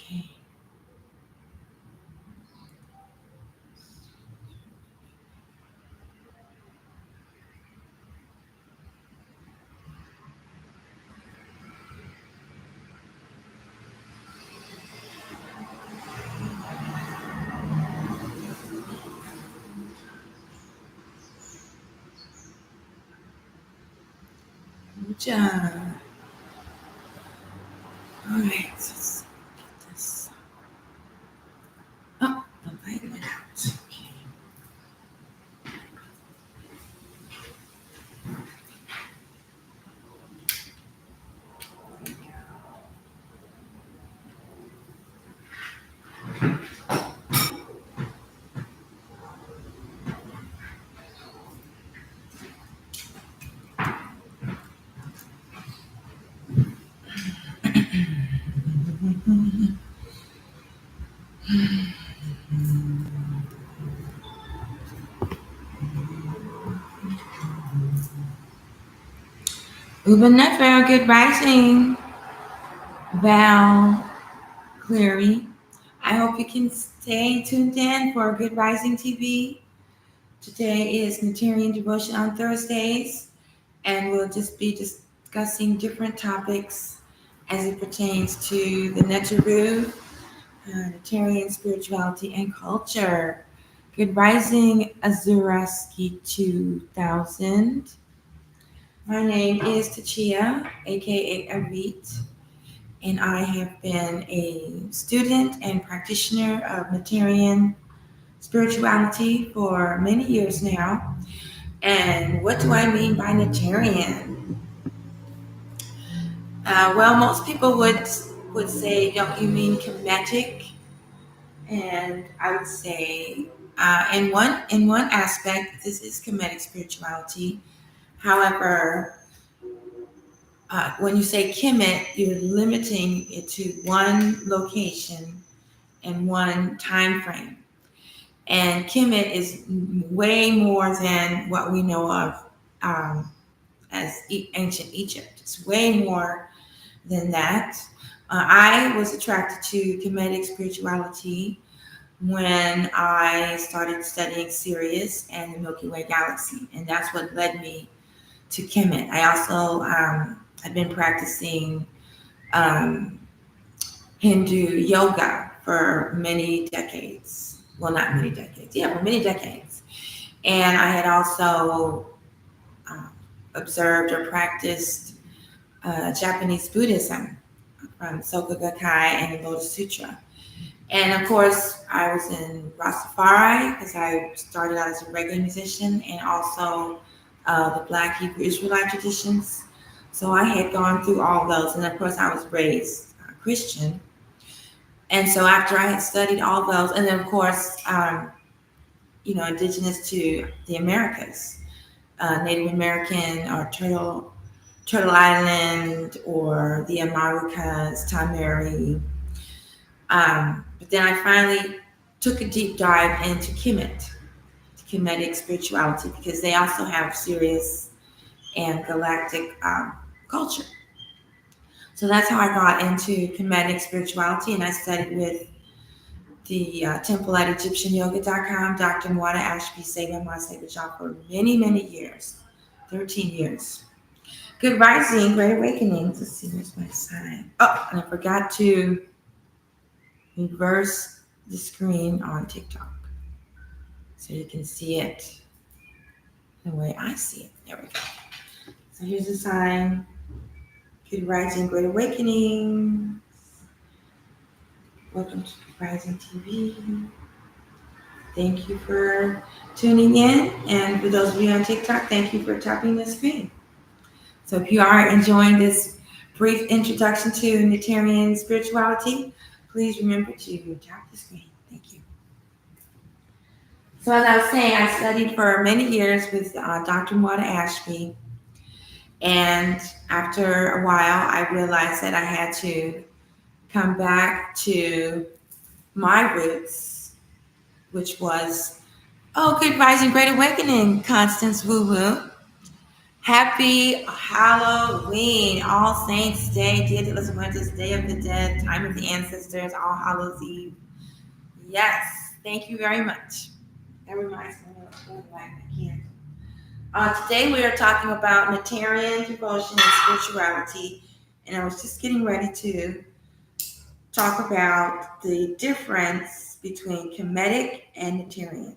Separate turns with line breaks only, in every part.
Okay. Good job. All right. Let's get this. Oh, the light went out. Okay. Uber Network, good rising. Val Cleary. I hope you can stay tuned in for Good Rising TV. Today is Neterian Devotion on Thursdays, and we'll just be discussing different topics as it pertains to the Neteru, Neterian spirituality and culture. Good Rising Azuraski 2000. My name is Tachia, aka Arit, and I have been a student and practitioner of Neterian spirituality for many years now. And what do I mean by Neterian? Well, most people would say, "Don't you mean Kemetic?" And I would say, in one aspect, this is Kemetic spirituality. However, when you say Kemet, you're limiting it to one location and one time frame. And Kemet is way more than what we know of as ancient Egypt. It's way more than that. I was attracted to Kemetic spirituality when I started studying Sirius and the Milky Way galaxy, and that's what led me to Kemet. I also had been practicing um, Hindu yoga for many decades. Well, not many decades. Yeah, for many decades. And I had also observed or practiced Japanese Buddhism from Soka Gakkai and the Lotus Sutra. And of course, I was in Rastafari because I started out as a reggae musician, and also the Black Hebrew Israelite traditions. So I had gone through all those. And of course, I was raised Christian. And so after I had studied all those, and then of course, indigenous to the Americas, Native American or Turtle Island or the Amarukas, Tamari. But then I finally took a deep dive into Kemetic spirituality, because they also have Sirius and galactic culture. So that's how I got into Kemetic spirituality, and I studied with the temple at EgyptianYoga.com, Dr. Mwada Ashby Sega Masega for many, many years, 13 years. Good rising, great awakenings. Let's see, where's my sign? Oh, and I forgot to reverse the screen on TikTok so you can see it the way I see it. There we go. So here's the sign. Good rising, great awakening. Welcome to Good Rising TV. Thank you for tuning in. And for those of you on TikTok, thank you for tapping the screen. So if you are enjoying this brief introduction to Neterian spirituality, please remember to tap the screen. Thank you. So as I was saying, I studied for many years with Dr. Mwada Ashby. And after a while, I realized that I had to come back to my roots, which was, oh, good rising, great awakening, Constance Woo Woo. Happy Halloween, All Saints Day, Dia de los Muertos, Day of the Dead, Time of the Ancestors, All Hallows Eve. Yes, thank you very much. That reminds me of going back again. Today we are talking about Neterian devotion and spirituality, and I was just getting ready to talk about the difference between Kemetic and Neterian.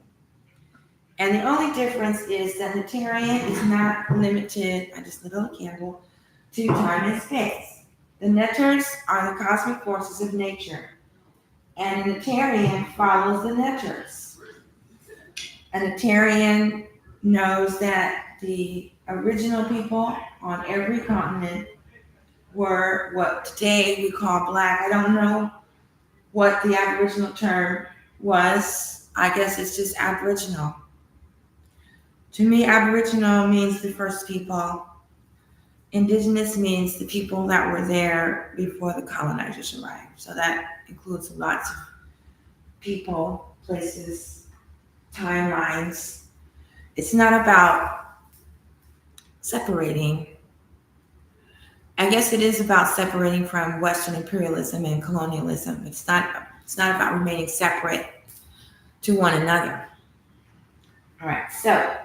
And the only difference is that Neterian is not limited, I just lit a candle, to time and space. The Neters are the cosmic forces of nature, and a Neterian follows the Neters. A Neterian knows that the original people on every continent were what today we call black. I don't know what the Aboriginal term was. I guess it's just Aboriginal. To me, Aboriginal means the first people. Indigenous means the people that were there before the colonizers arrived. So that includes lots of people, places, timelines. It's not about separating. I guess it is about separating from Western imperialism and colonialism. It's not about remaining separate to one another. All right, so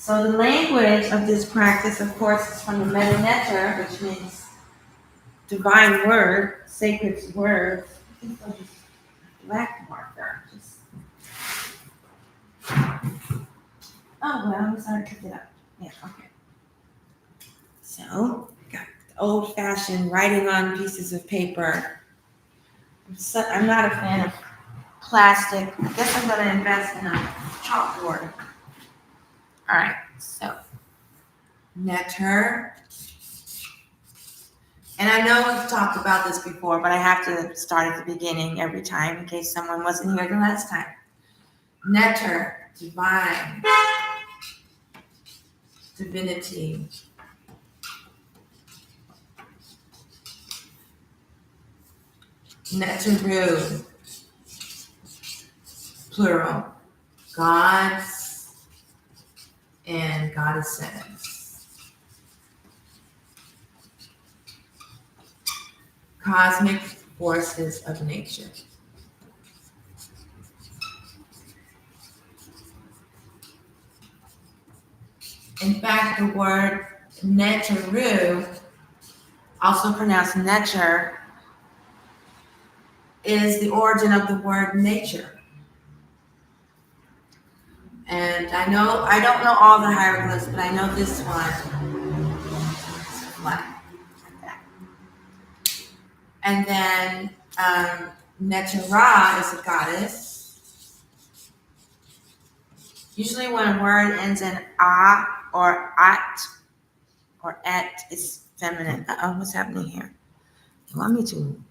the language of this practice, of course, is from the Meta Neter, which means divine word, sacred word. I think I'll just black marker. Oh well, I'm sorry to pick it up. Yeah, okay. So got the old-fashioned writing on pieces of paper. I'm not a fan of plastic. I guess I'm going to invest in a chalkboard. All right, so Neter. And I know we've talked about this before, but I have to start at the beginning every time in case someone wasn't here the last time. Neter, divine, divinity. Neteru, plural, gods and goddesses. Cosmic forces of nature. In fact, the word Neteru, also pronounced Neter, is the origin of the word nature. And I don't know all the hieroglyphs, but I know this one. Black, like that. And then Netera is a goddess. Usually when a word ends in a or at or et, it's feminine. What's happening here? You want me to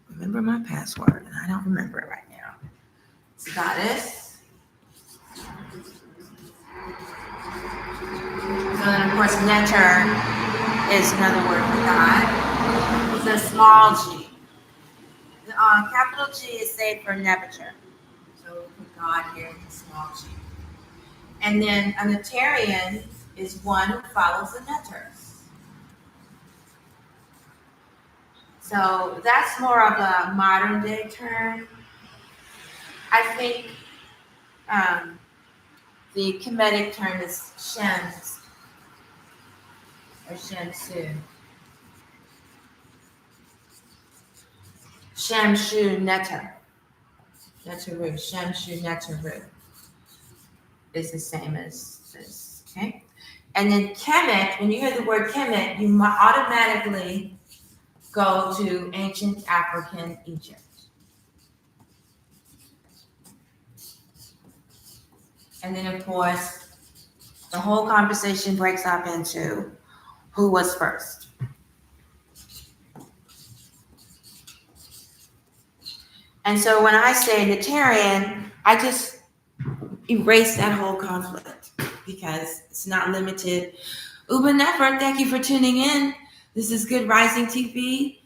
remember my password, and I don't remember it right now. It's a goddess. So then, of course, Neter is another word for God. It's a small g. The capital G is saved for Nebuchadnezzar. So we put God here in small g. And then a Neterian is one who follows the Neters. So that's more of a modern day term. I think the Kemetic term is Shems or Shemsu. Shemshu Neter. Neteru. Shemshu Neteru is the same as this. Okay? And then Kemet, when you hear the word Kemet, you automatically go to ancient African Egypt. And then, of course, the whole conversation breaks up into who was first. And so when I say Neterian, I just erase that whole conflict because it's not limited. Uba Nefer, thank you for tuning in. This is Good Rising TV,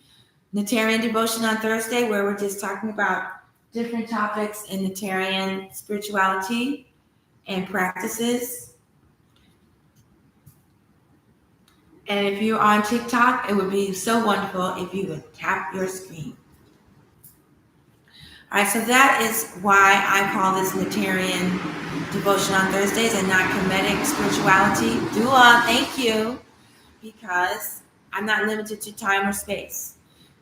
Neterian Devotion on Thursday, where we're just talking about different topics in Neterian spirituality and practices. And if you're on TikTok, it would be so wonderful if you would tap your screen. All right, so that is why I call this Neterian devotion on Thursdays and not Kemetic Spirituality. Dua, thank you, because I'm not limited to time or space.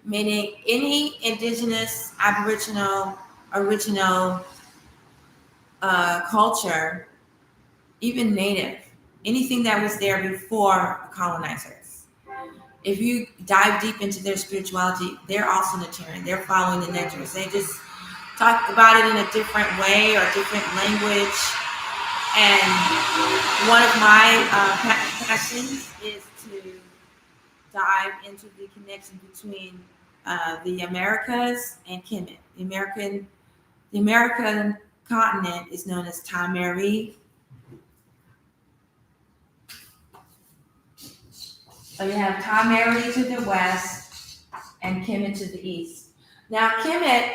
Meaning any indigenous, aboriginal, original culture, even native, anything that was there before colonizers. If you dive deep into their spirituality, they're also Neterian. They're following the Neters. They just talk about it in a different way or different language. And one of my passions is to dive into the connection between the Americas and Kemet. The American continent is known as Tamari. So you have Tamari to the west and Kemet to the east. Now Kemet,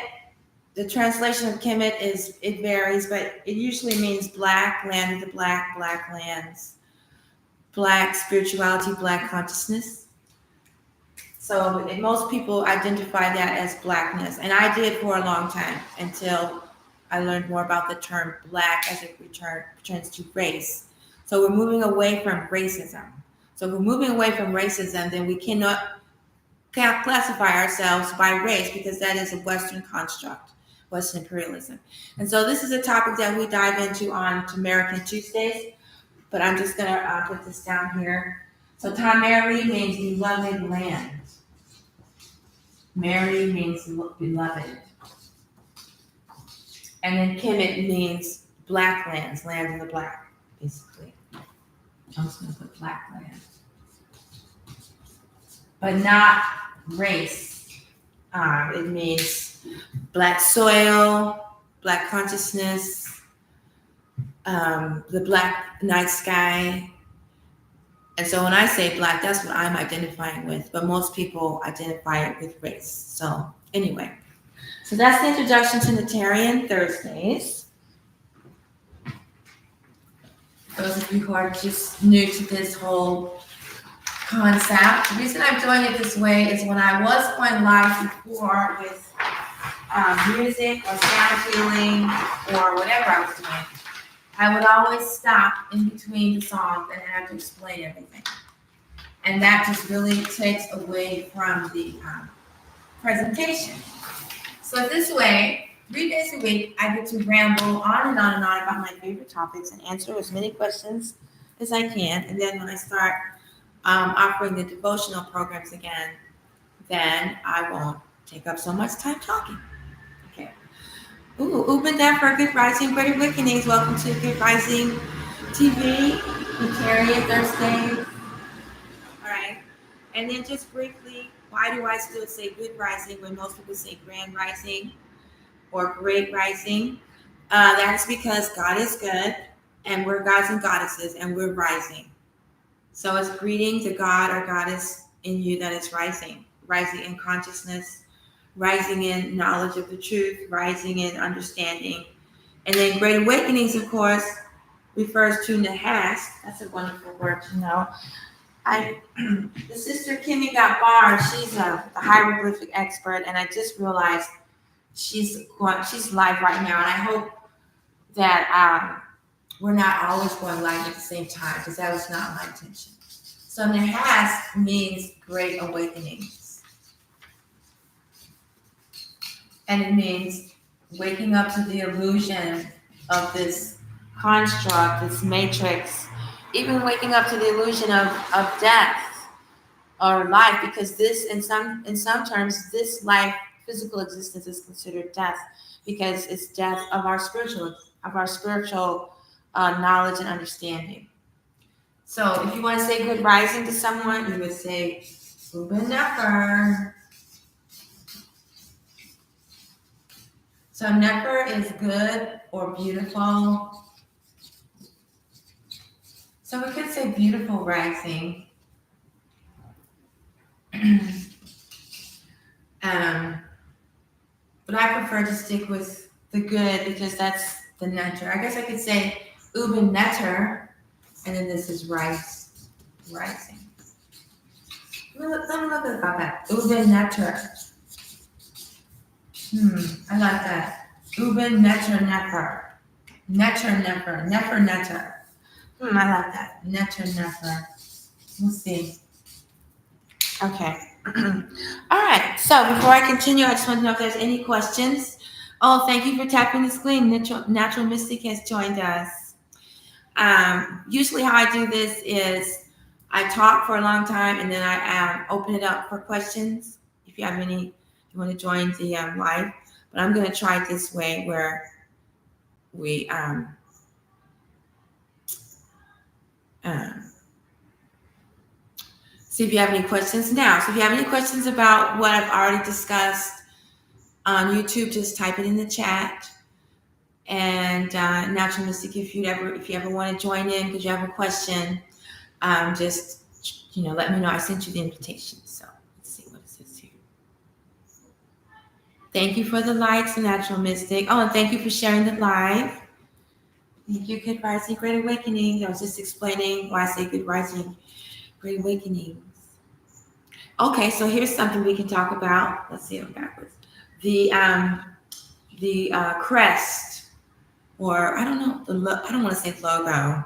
the translation of Kemet it varies, but it usually means black, land of the black, black lands, black spirituality, black consciousness. So most people identify that as blackness, and I did for a long time until I learned more about the term black as it returns to race. So we're moving away from racism. So if we're moving away from racism, then we can't classify ourselves by race, because that is a Western construct, Western imperialism. And so this is a topic that we dive into on American Tuesdays, but I'm just going to put this down here. So Tamari means beloved land. Mary means beloved. And then Kemet means black lands, land of the black, basically. I'm just going to put black land. But not race. It means black soil, black consciousness, the black night sky. And so when I say black, that's what I'm identifying with. But most people identify it with race. So anyway, so that's the introduction to Neterian Thursdays. Those of you who are just new to this whole concept, the reason I'm doing it this way is when I was going live before with music or sound healing or whatever I was doing, I would always stop in between the songs and have to explain everything. And that just really takes away from the presentation. So this way, 3 days a week, I get to ramble on and on and on about my favorite topics and answer as many questions as I can. And then when I start offering the devotional programs again, then I won't take up so much time talking. Okay. Ooh, Uben for Good Rising, Great Awakenings. Welcome to Good Rising TV, Neterian Thursday. All right. And then just briefly, why do I still say Good Rising when most people say Grand Rising or Great Rising? That's because God is good, and we're gods and goddesses, and we're rising. So it's greeting the God or goddess in you that is rising in consciousness, rising in knowledge of the truth, rising in understanding. And then Great Awakenings, of course, refers to Nahas. That's a wonderful word to know. The sister Kimmy got barred. She's a hieroglyphic expert, and I just realized she's live right now, and I hope that we're not always going live at the same time, because that was not my intention. So Nahas means Great Awakenings. And it means waking up to the illusion of this construct, this matrix, even waking up to the illusion of death or life, because this, in some terms, this life, physical existence is considered death, because it's death of our spiritual knowledge and understanding. So if you want to say good rising to someone, you would say Uben Nefer. So Nefer is good or beautiful. So we could say beautiful rising. But I prefer to stick with the good, because that's the netter. I guess I could say Uben Netter, and then this is rising. Let me look about that. Ube Netter. I like that. Ube Netter Nefer. Nefer. I like that. Nefer. We'll see. Okay. All right. So before I continue, I just want to know if there's any questions. Oh, thank you for tapping the screen. Natural Mystic has joined us. Usually, how I do this is I talk for a long time and then I open it up for questions. If you have any, if you want to join the live, but I'm going to try it this way where we see if you have any questions now. So if you have any questions about what I've already discussed on YouTube, just type it in the chat. And Natural Mystic, if you ever want to join in because you have a question, just let me know. I sent you the invitation. So let's see what it says here. Thank you for the likes, Natural Mystic. Oh, and thank you for sharing the live. Thank you, Good Rising, Great Awakening. I was just explaining why I say Good Rising, Great Awakenings. Okay, so here's something we can talk about. Let's see it backwards. The crest, or I don't know, I don't want to say logo.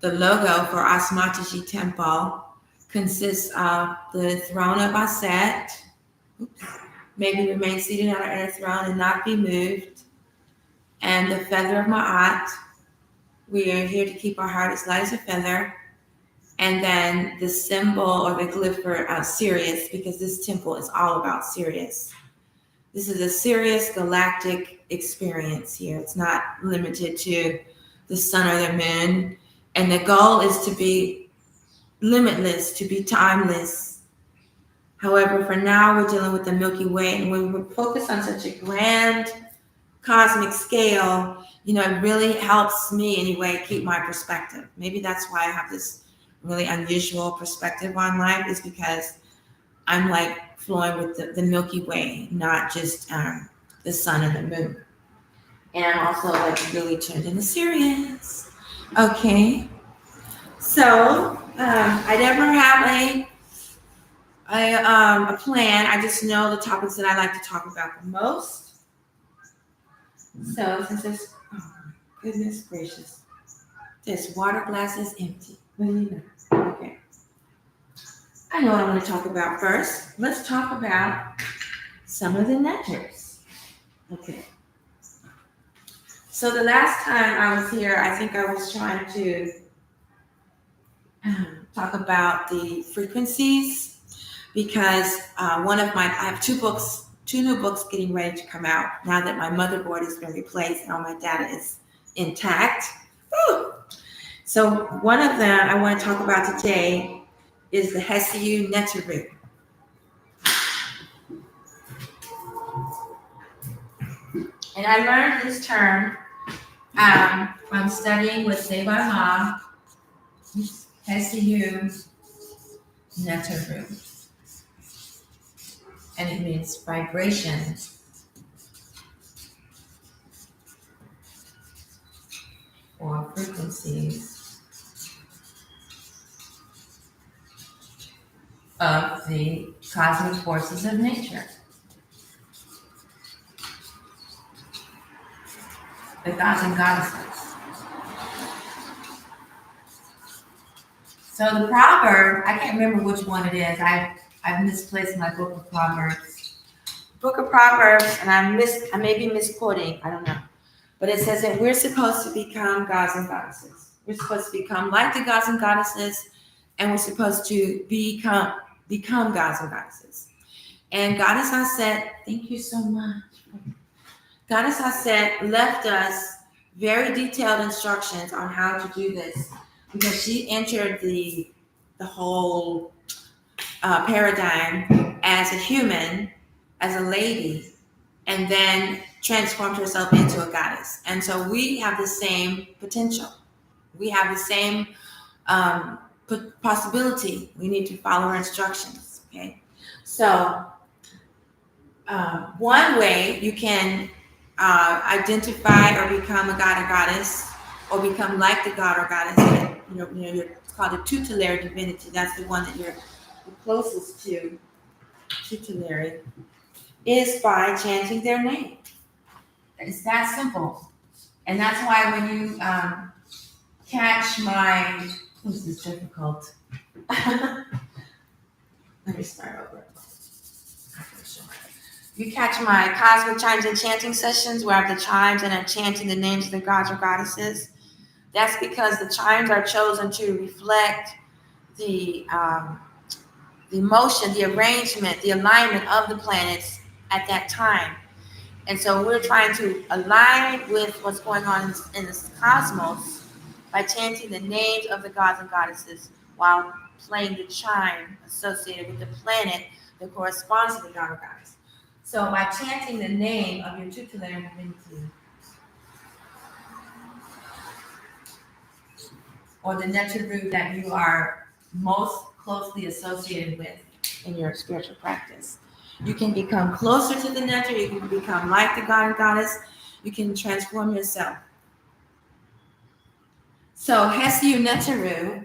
The logo for Asmataji Temple consists of the throne of Aset. Maybe remain seated on our inner throne and not be moved. And the feather of Ma'at. We are here to keep our heart as light as a feather. And then the symbol or the glyph for Sirius, because this temple is all about Sirius. This is a Sirius galactic experience here. It's not limited to the sun or the moon. And the goal is to be limitless, to be timeless. However, for now, we're dealing with the Milky Way. And when we focus on such a grand cosmic scale, it really helps me anyway keep my perspective. Maybe that's why I have this really unusual perspective on life, is because I'm like flowing with the Milky Way, not just the sun and the moon. And I'm also like really turned into Sirius. Okay. So I never have a plan. I just know the topics that I like to talk about the most. So since this, oh my goodness gracious, this water glass is empty. What do you know? Okay. I know what I'm going to talk about first. Let's talk about some of the netters. Okay. So the last time I was here, I think I was trying to talk about the frequencies, because I have two new books getting ready to come out now that my motherboard has been replaced and all my data is intact. Woo! So one of them I want to talk about today is the Hesiu Neteru. And I learned this term from studying with Deva Ma, Hesiu Neteru. And it means vibration or frequencies of the cosmic forces of nature. The gods and goddesses. So the proverb, I can't remember which one it is. I've misplaced my book of Proverbs. Book of Proverbs, and I may be misquoting, I don't know. But it says that we're supposed to become gods and goddesses. We're supposed to become like the gods and goddesses, and we're supposed to become gods and goddesses. And Goddess Aset, thank you so much. Goddess Aset left us very detailed instructions on how to do this, because she entered the whole paradigm as a human, as a lady, and then transformed herself into a goddess. And so we have the same potential. We have the same possibility. We need to follow her instructions. Okay. So one way you can identify or become a god or goddess, or become like the god or goddess, it's called a tutelary divinity. That's the one that you're the closest to tutelary, is by chanting their name. It's that simple. And that's why when you catch my, this is difficult. Let me start over. You catch my cosmic chimes and chanting sessions where I have the chimes and I'm chanting the names of the gods or goddesses. That's because the chimes are chosen to reflect the motion, the arrangement, the alignment of the planets at that time. And so we're trying to align with what's going on in this cosmos by chanting the names of the gods and goddesses while playing the chime associated with the planet that corresponds to the god or goddess. So by chanting the name of your tutelary divinity or the Neterian that you are most closely associated with in your spiritual practice, you can become closer to the Neterian, you can become like the god and goddess, you can transform yourself. So Hesiu Neteru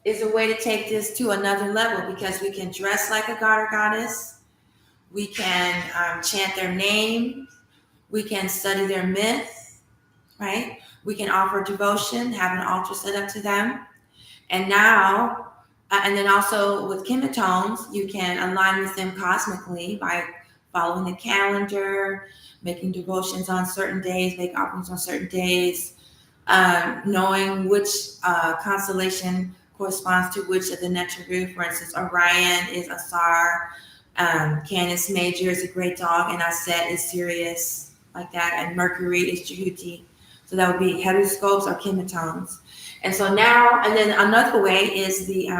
is a way to take this to another level because we can dress like a god or goddess, we can chant their name, we can study their myth, right? We can offer devotion, have an altar set up to them. And now, and then also with chemitones, you can align with them cosmically by following the calendar, making devotions on certain days, make offerings on certain days, knowing which constellation corresponds to which of the Neteru. For instance, Orion is Asar, Canis Major is a great dog, and Aset is Sirius, like that, and Mercury is Jehuti. So that would be heteroscopes or chemitones. And so now, and then another way is the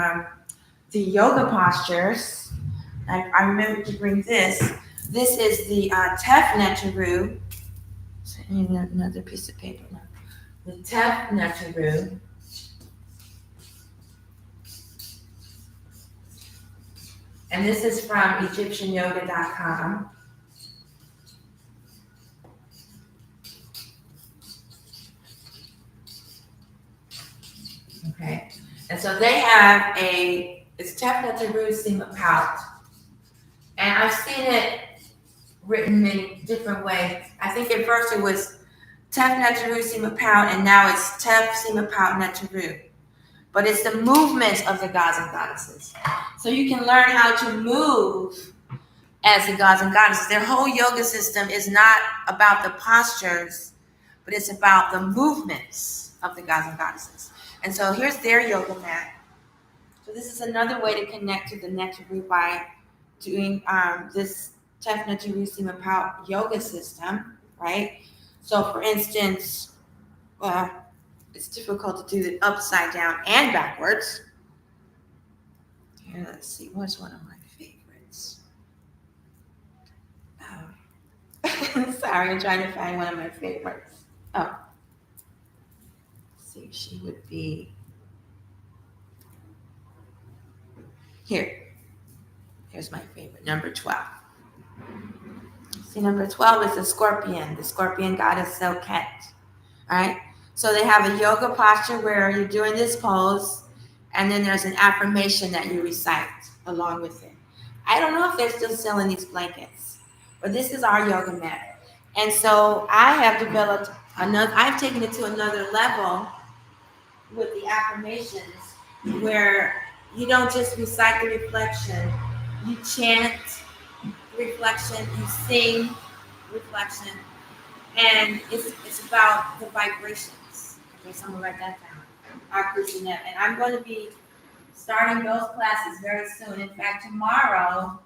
yoga postures. I remember to bring this. This is the Tef Neteru. So I need another piece of paper now. The Tef Neteru. And this is from EgyptianYoga.com. Okay, and so they have it's Tef Neteru Sima Pout. And I've seen it written many different ways. I think at first it was Tef Neteru Sima Pout, and now it's Tef Sima Pout Neteru. But it's the movement of the gods and goddesses. So you can learn how to move as the gods and goddesses. Their whole yoga system is not about the postures, but it's about the movements of the gods and goddesses. And so here's their yoga mat. So this is another way to connect to the Neteru by doing this Tef Neteru Sima Pout yoga system, right? So for instance, it's difficult to do it upside down and backwards. Here, let's see, what's one of my favorites? Sorry, I'm trying to find one of my favorites. Oh, let's see, she would be here. Here's my favorite, number 12. See, number 12 is the scorpion goddess Selket. All right. So they have a yoga posture where you're doing this pose, and then there's an affirmation that you recite along with it. I don't know if they're still selling these blankets, but this is our yoga mat. And so I have developed I've taken it to another level with the affirmations where you don't just recite the reflection, you chant reflection, you sing reflection, and it's about the vibrations. Okay, so I'm gonna write that down. And I'm going to be starting those classes very soon. In fact, tomorrow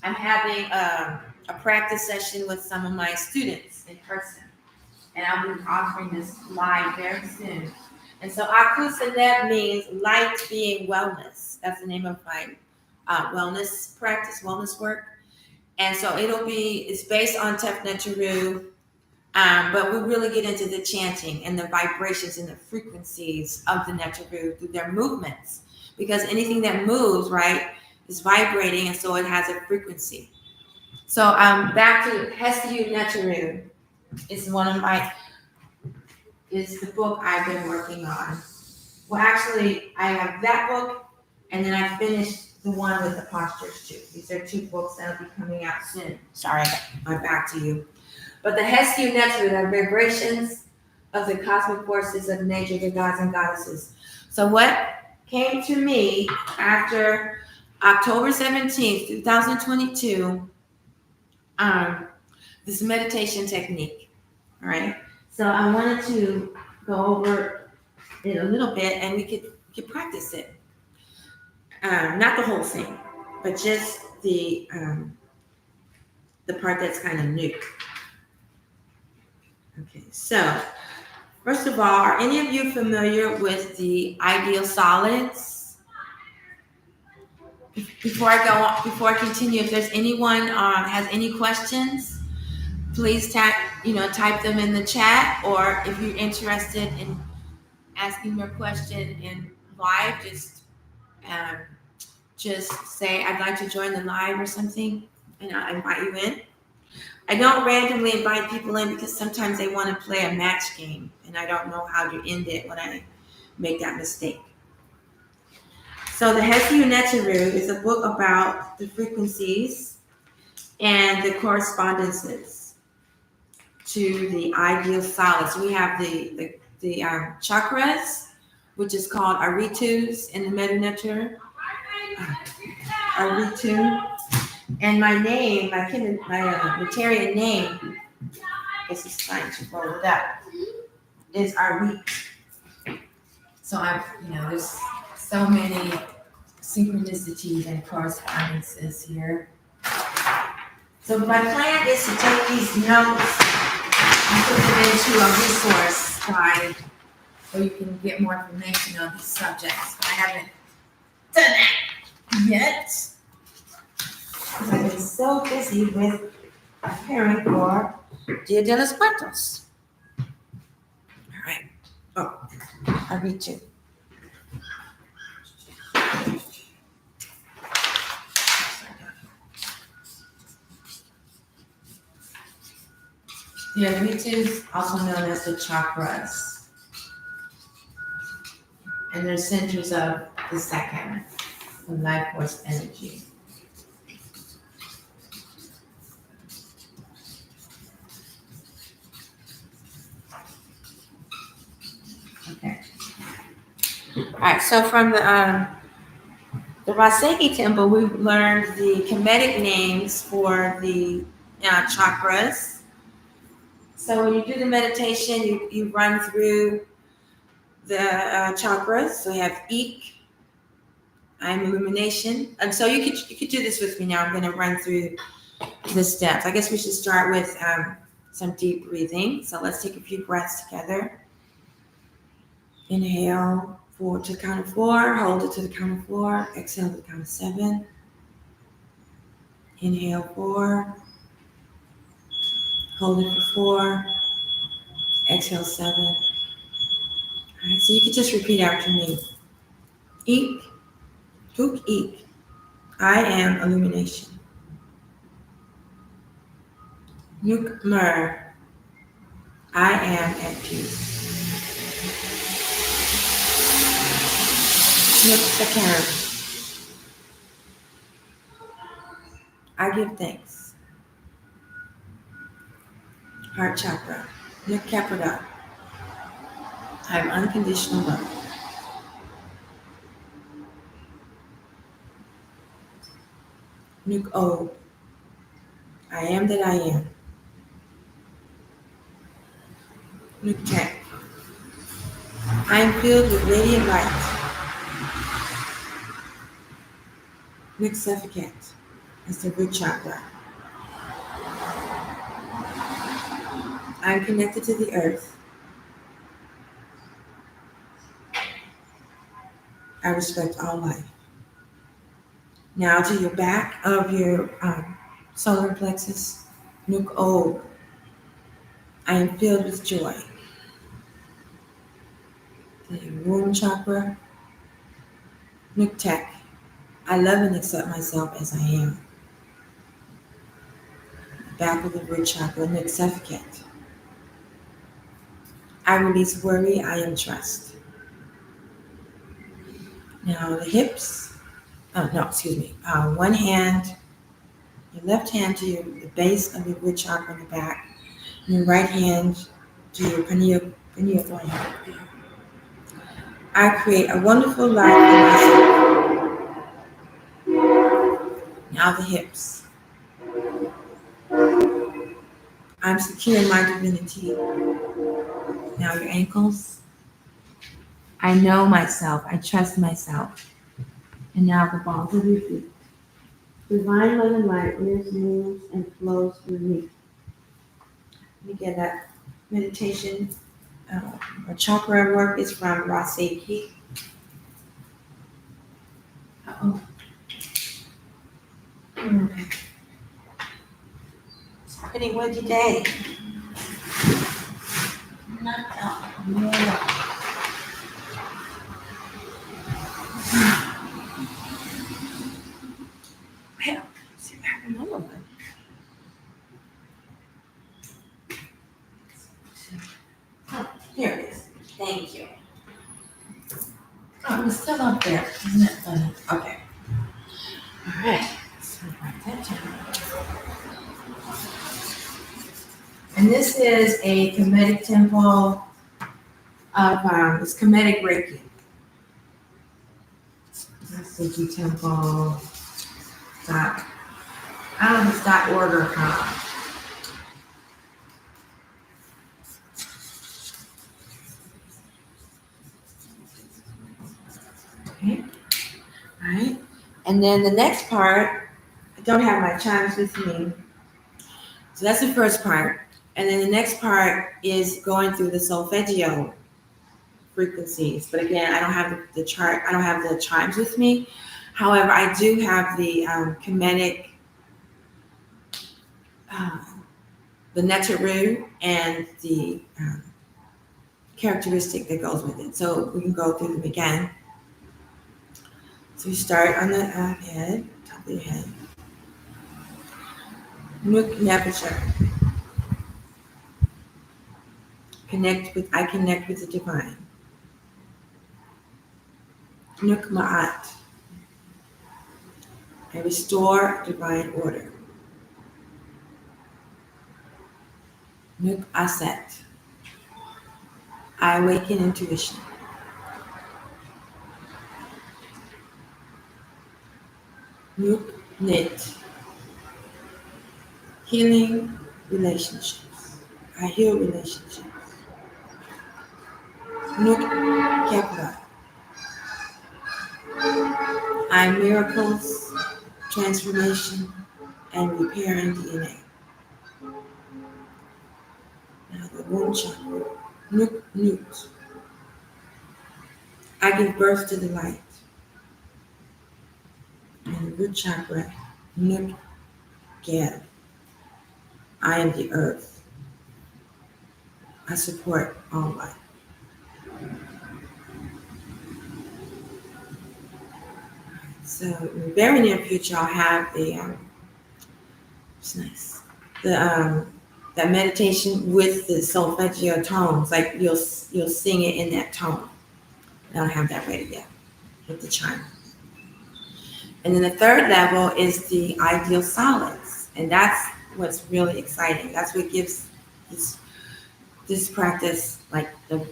I'm having a practice session with some of my students in person, and I'll be offering this live very soon. And so Akusanet means light being wellness. That's the name of my wellness practice, wellness work. And so it's based on Tef Neteru, but we really get into the chanting and the vibrations and the frequencies of the Neteru through their movements. Because anything that moves, right, is vibrating, and so it has a frequency. So back to Hesiu Neteru is the book I've been working on. Well, actually, I have that book, And then I finished the one with the postures too. These are 2 books that'll be coming out soon. Sorry, I got my back to you. But the Hestia Neterian are vibrations of the cosmic forces of nature, the gods and goddesses. So what came to me after October 17th, 2022, this meditation technique. All right. So I wanted to go over it a little bit and we could practice it. Not the whole thing, but just the part that's kind of new. Okay, so first of all, are any of you familiar with the ideal solids? Before I continue, if there's anyone has any questions, please type them in the chat, or if you're interested in asking your question in live, um, just say I'd like to join the live or something, and I'll invite you in. I don't randomly invite people in because sometimes they want to play a match game, and I don't know how to end it when I make that mistake. So the Hestia Neterian is a book about the frequencies and the correspondences to the ideal solids. We have the chakras, which is called aritus in the Neterian. Aritu. And my name, my Neterian name, this is trying to roll it up, is Arit. So there's so many synchronicities and correspondences here. So my plan is to take these notes and put them into a resource guide where you can get more information on these subjects. But I haven't done that yet because I've been so busy with preparing for Dia de los Muertos. All right. Oh, I'll read you. The aritus, also known as the chakras, and they're centers of the second, the life force energy. Okay. All right. So from the Raseki temple, we've learned the Kemetic names for the chakras. So when you do the meditation, you run through the chakras. So you have Ik, I am illumination. And so you could do this with me now. I'm going to run through the steps. I guess we should start with some deep breathing. So let's take a few breaths together. Inhale to the count of 4. Hold it to the count of 4. Exhale to the count of 7. Inhale 4. Hold it for 4. Exhale 7. All right, so you can just repeat after me. Ik, Huk Ik, I am illumination. Nuk Mer, I am at peace. Nuk Sakar, I give thanks. Heart chakra. Nuk Kaprada, I am unconditional love. Nuk O, I am that I am. Nuk Tek, I am filled with radiant light. Nuk Suffocat, is the root chakra. I am connected to the earth. I respect all life. Now to your back of your solar plexus, Nuk O, I am filled with joy. The womb chakra, Nuk Tek, I love and accept myself as I am. Back of the root chakra, Nuk Suffocat, I release worry, I am trust. Now the hips, no, excuse me. One hand, your left hand to the base of your root chakra in the back, and your right hand to your pineal gland. I create a wonderful life for myself. Now the hips. I'm secure in my divinity. Now your ankles. I know myself. I trust myself. And now the balls of your feet. Divine love and light lives, moves, and flows through me. Again, that meditation or chakra work is from Raseki. Uh-oh. Okay. It's a pretty windy day. Not out. No. Well, see if I have another one. Oh, here it is. Thank you. Oh, it's still up there. Isn't it funny? Okay. All right. So write that down. And this is a Kemetic temple of it's Kemetic Reiki. City Temple. Dot. I don't know if it's .org or .com. Okay. All right. And then the next part, I don't have my chimes with me. So that's the first part. And then the next part is going through the solfeggio frequencies. But again, I don't have the chart. I don't have the chimes with me. However, I do have the Kemetic, the Neterian, and the characteristic that goes with it. So we can go through them again. So we start on the head, top of your head. Nook Nebuchadnezzar. I connect with the divine. Nook Ma'at. I restore divine order. Nook Aset. I awaken intuition. Nook Nit. Healing relationships. I heal relationships. Nook Kepler. I miracles, transformation, and repairing DNA. Now the womb chakra. Nook Nut. I give birth to the light. And the root chakra. Nook Geb. I am the earth. I support all life. So in the very near future, I'll have it's nice, that meditation with the solfeggio tones. Like you'll sing it in that tone. I don't have that ready yet with the chime. And then the third level is the ideal solids, and that's what's really exciting. That's what gives this practice like the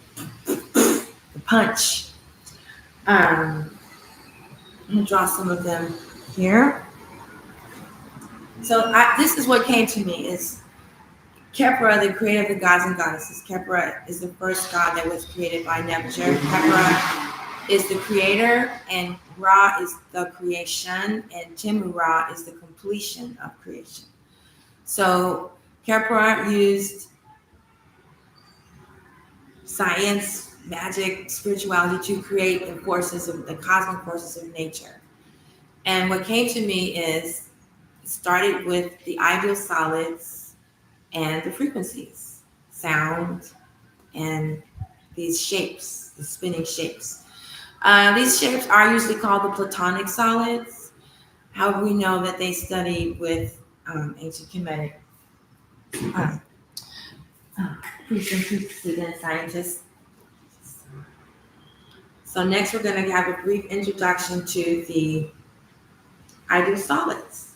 punch. I'm gonna draw some of them here. So this is what came to me is Kepra, the creator of the gods and goddesses. Kepra is the first god that was created by Nebuchadnezzar. Kepra is the creator, and Ra is the creation, and Timu Ra is the completion of creation. So Kepra used science, magic, spirituality to create the cosmic forces of nature. And what came to me is it started with the ideal solids and the frequencies, sound, and these shapes, the spinning shapes. These shapes are usually called the platonic solids. However, we know that they studied with ancient Kemetic priests and priestesses and scientists. So next we're going to have a brief introduction to the I do solids.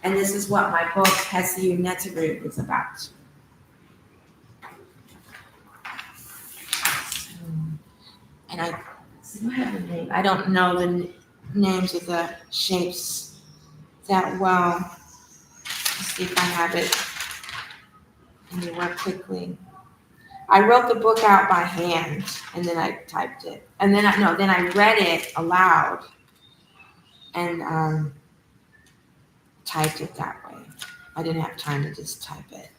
And this is what my book, Hesiu Neterian, is about. And I do have a name. I don't know the names of the shapes that well. Let's see if I have it anywhere quickly. I wrote the book out by hand, and then I typed it. And then I read it aloud and typed it that way. I didn't have time to just type it.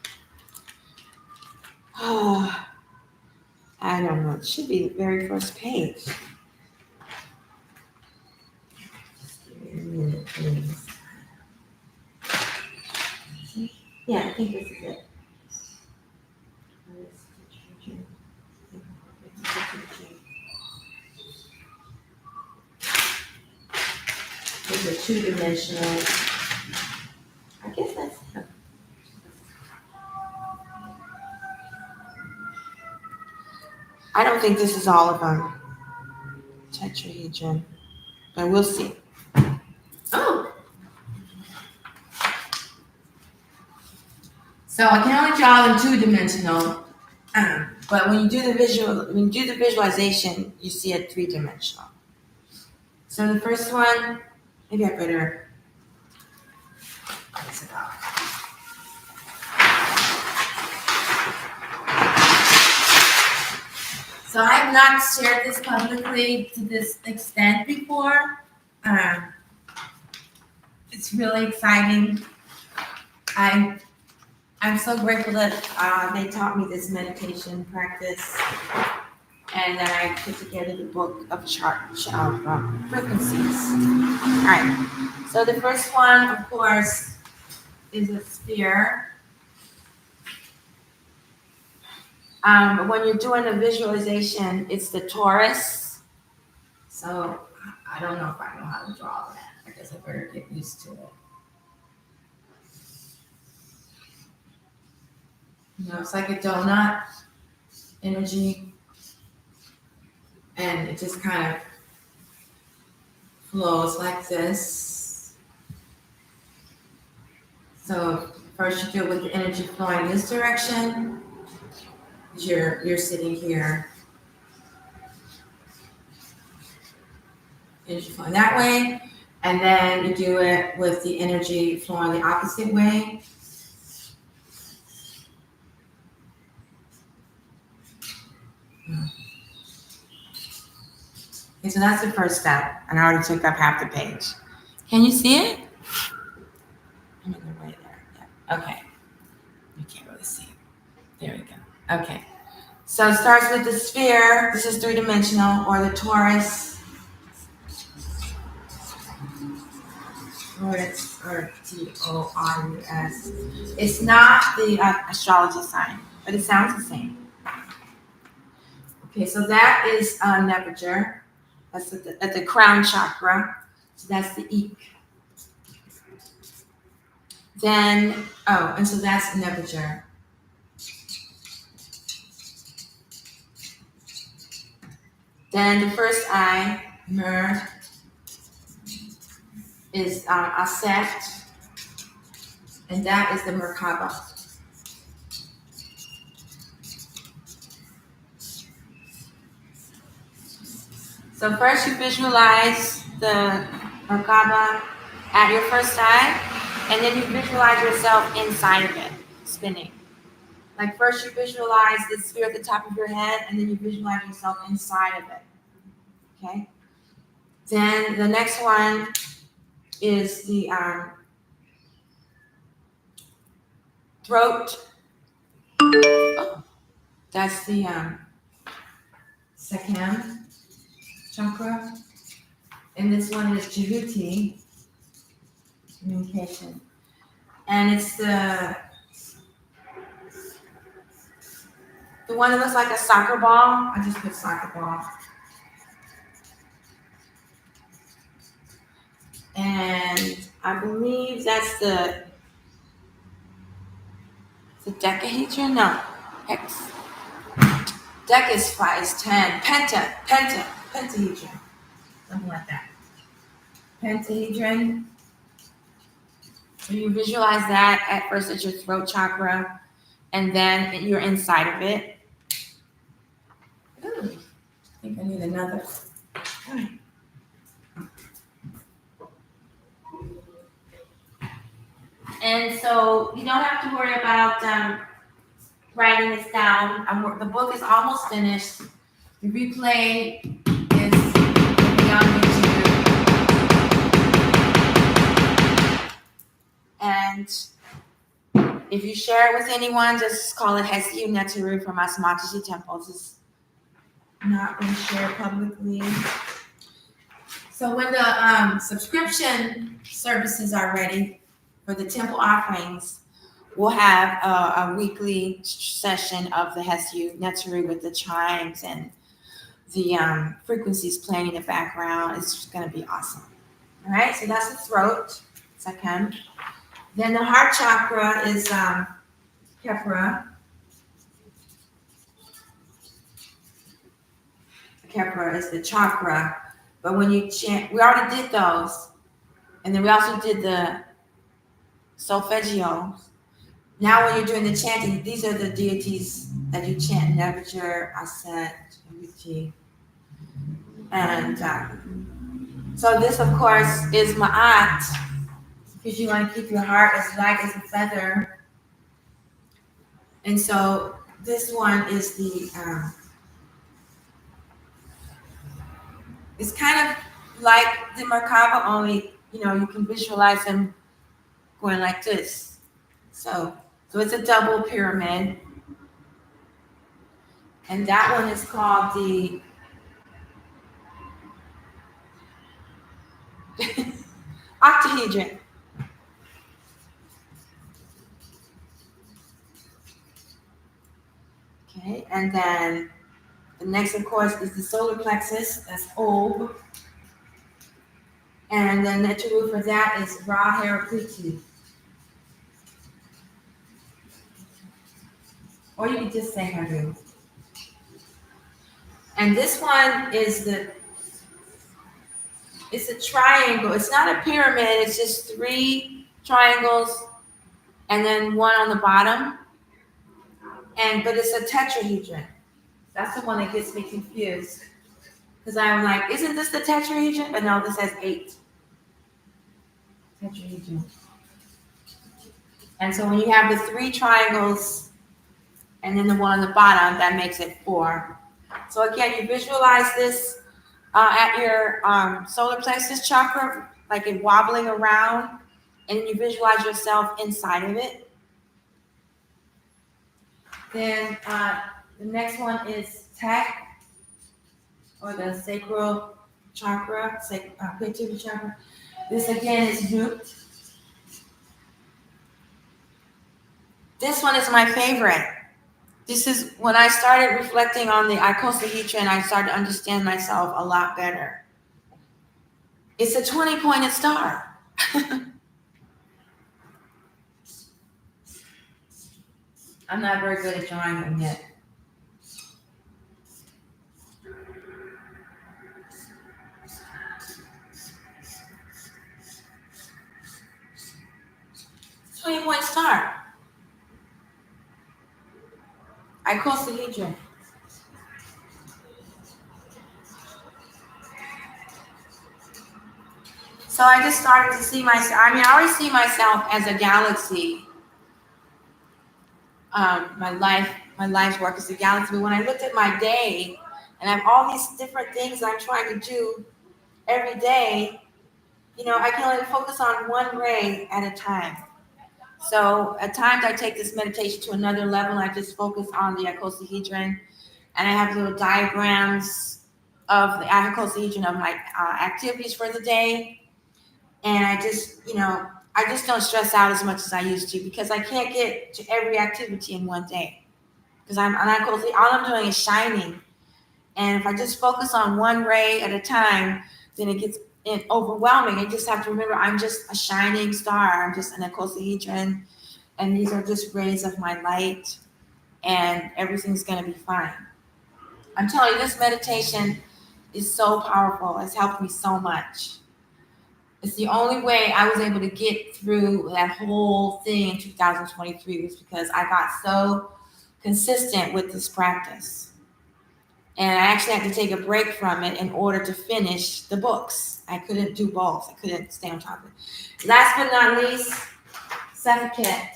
Oh, I don't know. It should be the very first page. Just give me a minute, please. Yeah, I think this is it. These are two-dimensional. I guess that's them. I don't think this is all of them. Tetrahedron. But we'll see. Oh. So I can only draw them two-dimensional. But when you do the visualization, you see it three-dimensional. So the first one, maybe I better place it out. So I have not shared this publicly to this extent before. It's really exciting. I'm so grateful that they taught me this meditation practice, and that I put together the book of frequencies. All right. So the first one, of course, is a sphere. When you're doing a visualization, it's the torus. So I don't know if I know how to draw that. I guess I better get used to it. It's like a donut energy, and it just kind of flows like this. So first you do it with the energy flowing this direction. You're sitting here. Energy flowing that way, and then you do it with the energy flowing the opposite way. Okay, so that's the first step, and I already took up half the page. Can you see it? I'm in the way there. Yeah. Okay. You can't really see it. There we go. Okay. So it starts with the sphere. This is three-dimensional, or the torus. Or T-O-R-U-S. It's not the astrology sign, but it sounds the same. Okay, so that is Nebuchadnezzar. That's at the crown chakra. So that's the eek. Then, and so that's Nebuchadnezzar. Then the first eye, Mer, is Aset, and that is the Merkaba. So first you visualize the Merkaba at your first eye, and then you visualize yourself inside of it, spinning. Like first you visualize the sphere at the top of your head, and then you visualize yourself inside of it. Okay? Then the next one is the throat. Oh, that's the second chakra. And this one is Jehuti, communication. And it's the one that looks like a soccer ball. I just put soccer ball. And I believe that's the decahedron? No, hex. Dec is 10. Pentahedron. Something like that. pentahedron. So you visualize that at first at your throat chakra, and then you're inside of it. Ooh, I think I need another. And so you don't have to worry about writing this down. The book is almost finished. The replay is on YouTube. And if you share it with anyone, just call it Hesyu Neteru from Asmatashi Temples. It's not been shared publicly. So when the subscription services are ready for the temple offerings, we'll have a weekly session of the Hesyu Neteru with the chimes and the frequencies playing in the background. It's just going to be awesome. All right, so that's the throat. Second. Then the heart chakra is Kepra. Kepra is the chakra. But when you chant, we already did those. And then we also did the solfeggio. Now when you're doing the chanting, these are the deities that you chant. Nebuchadnezzar, Aset, Uchi. And so this, of course, is Ma'at, because you want to keep your heart as light as a feather. And so this one is the, it's kind of like the Merkaba, only, you can visualize them going like this. So it's a double pyramid. And that one is called the octahedron. Okay, and then the next, of course, is the solar plexus. That's Ob. And then the Neteru for that is Ra Herakliti. Or you could just say Haru. And this one is it's a triangle. It's not a pyramid. It's just 3 triangles and then one on the bottom. But it's a tetrahedron. That's the one that gets me confused. Because I'm like, isn't this the tetrahedron? But no, this has 8. Tetrahedron. And so when you have the 3 triangles and then the one on the bottom, that makes it 4. So again, you visualize this at your solar plexus chakra, like it wobbling around, and you visualize yourself inside of it. Then the next one is Tek, or the sacral chakra, creativity chakra. This again is Root. This one is my favorite. This is when I started reflecting on the icosahedron, I started to understand myself a lot better. It's a 20-pointed star. I'm not very good at drawing them yet. It's a 20-point star. Icosahedron. So I just started to see myself. I already see myself as a galaxy. My life's work is a galaxy. But when I looked at my day, and I have all these different things I'm trying to do every day, I can only focus on one ray at a time. So at times I take this meditation to another level. I just focus on the icosahedron, and I have little diagrams of the icosahedron of my activities for the day. And I just don't stress out as much as I used to, because I can't get to every activity in one day. Because all I'm doing is shining. And if I just focus on one ray at a time, then it gets overwhelming. I just have to remember I'm just a shining star. I'm just an icosahedron. And these are just rays of my light. And everything's going to be fine. I'm telling you, this meditation is so powerful. It's helped me so much. It's the only way I was able to get through that whole thing in 2023 was because I got so consistent with this practice. And I actually had to take a break from it in order to finish the books. I couldn't do both. I couldn't stay on top of it. Last but not least, suffocate.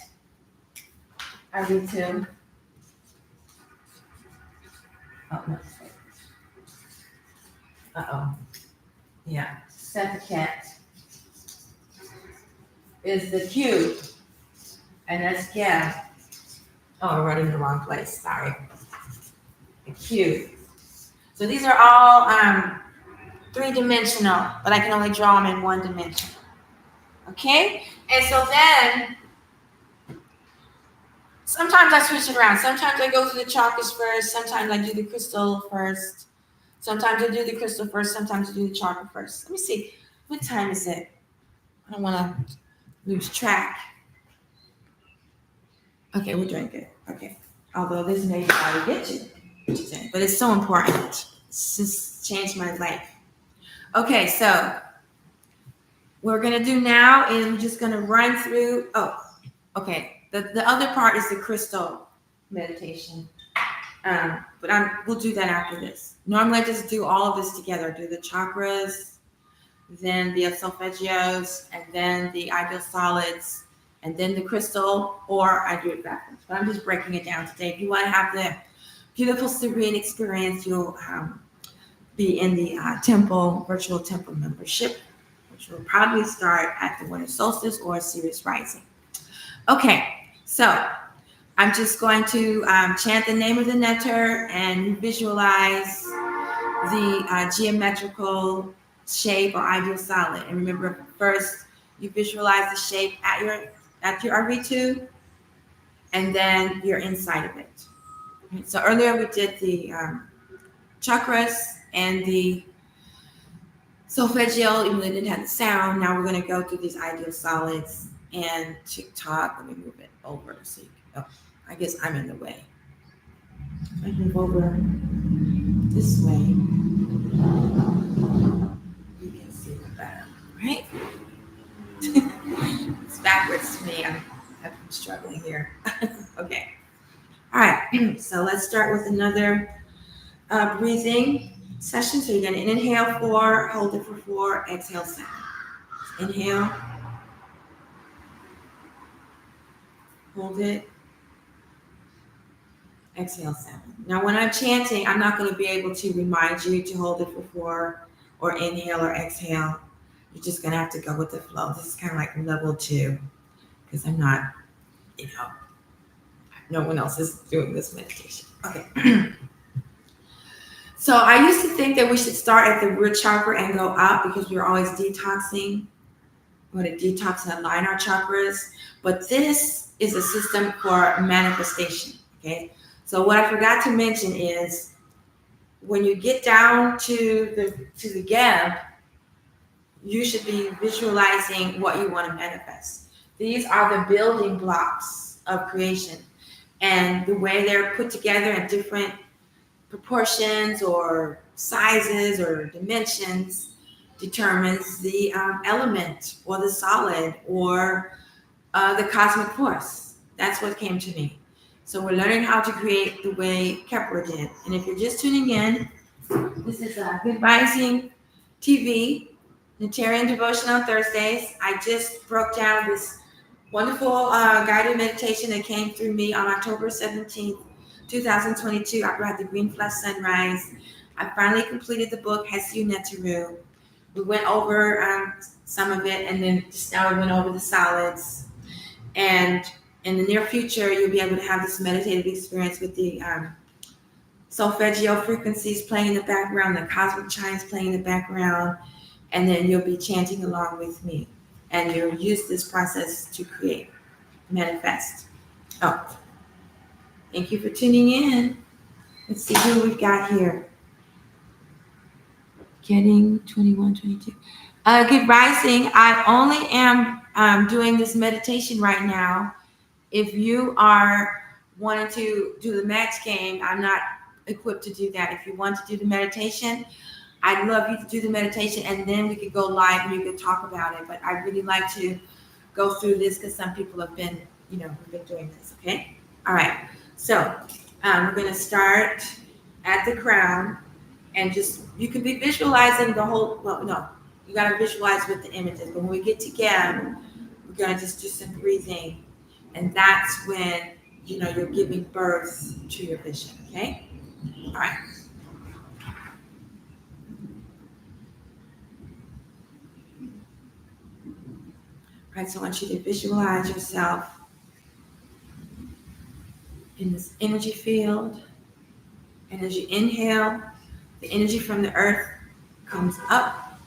I read too. Oh, no. Uh-oh. Yeah. Suffocate is the cube. And that's yeah. Oh, I wrote it in the wrong place. Sorry. The cube. So these are all three-dimensional, but I can only draw them in one dimension. Okay? And so then, sometimes I switch it around. Sometimes I go through the chakras first. Sometimes I do the crystal first. Sometimes I do the crystal first. Sometimes I do the chakra first. Let me see. What time is it? I don't want to lose track. Okay, we're doing good. Okay. Although this may be hard to get to, but it's so important. It's just changed my life. Okay, so what we're gonna do now is we're just gonna run through. Oh, okay. The other part is the crystal meditation, but we'll do that after this. Normally, I just do all of this together. Do the chakras, then the solfeggios, and then the ideal solids, and then the crystal, or I do it backwards. But I'm just breaking it down today. If you want to have the beautiful serene experience, you'll be in the virtual temple membership, which will probably start at the winter solstice or Sirius rising. Okay, so I'm just going to chant the name of the netter and visualize the geometrical shape or ideal solid. And remember, first you visualize the shape at your RV2, and then you're inside of it. So earlier we did the chakras and the solfeggio, even though it didn't have the sound. Now we're going to go through these ideal solids and TikTok. Let me move it over so you can, I guess I'm in the way. I move over this way. You can see it better, right? It's backwards to me. I'm struggling here. Okay. All right. So let's start with another breathing session. So you're going to inhale 4, hold it for 4, exhale 7. Inhale, hold it, exhale 7. Now, when I'm chanting, I'm not going to be able to remind you to hold it for 4 or inhale or exhale. You're just going to have to go with the flow. This is kind of like level 2 because I'm not, no one else is doing this meditation. Okay. So I used to think that we should start at the root chakra and go up because we're always detoxing. We're going to detox and align our chakras. But this is a system for manifestation. Okay. So what I forgot to mention is when you get down to the gab, you should be visualizing what you want to manifest. These are the building blocks of creation. And the way they're put together in different proportions or sizes or dimensions determines the element or the solid or the cosmic force. That's what came to me. So we're learning how to create the way Kepler did. And if you're just tuning in, this is Good Rising TV, Neterian Devotion on Thursdays. I just broke down this wonderful guided meditation that came through me on October 17th, 2022, after I had the Green Flesh Sunrise. I finally completed the book, Hesyu Neteru. We went over some of it, and then just now we went over the solids. And in the near future, you'll be able to have this meditative experience with the solfeggio frequencies playing in the background, the cosmic chimes playing in the background, and then you'll be chanting along with me. And you'll use this process to create, manifest. Oh, thank you for tuning in. Let's see who we've got here. Getting 21, 22. Good rising. I only am doing this meditation right now. If you are wanting to do the match game, I'm not equipped to do that. If you want to do the meditation, I'd love you to do the meditation and then we could go live and you could talk about it. But I really like to go through this because some people have been, we've been doing this, okay? All right. So we're going to start at the crown and just, you could be visualizing the whole, well, no, you got to visualize with the images. But when we get together, we're going to just do some breathing. And that's when, you're giving birth to your vision, okay? All right. All right, so I want you to visualize yourself in this energy field. And as you inhale, the energy from the earth comes up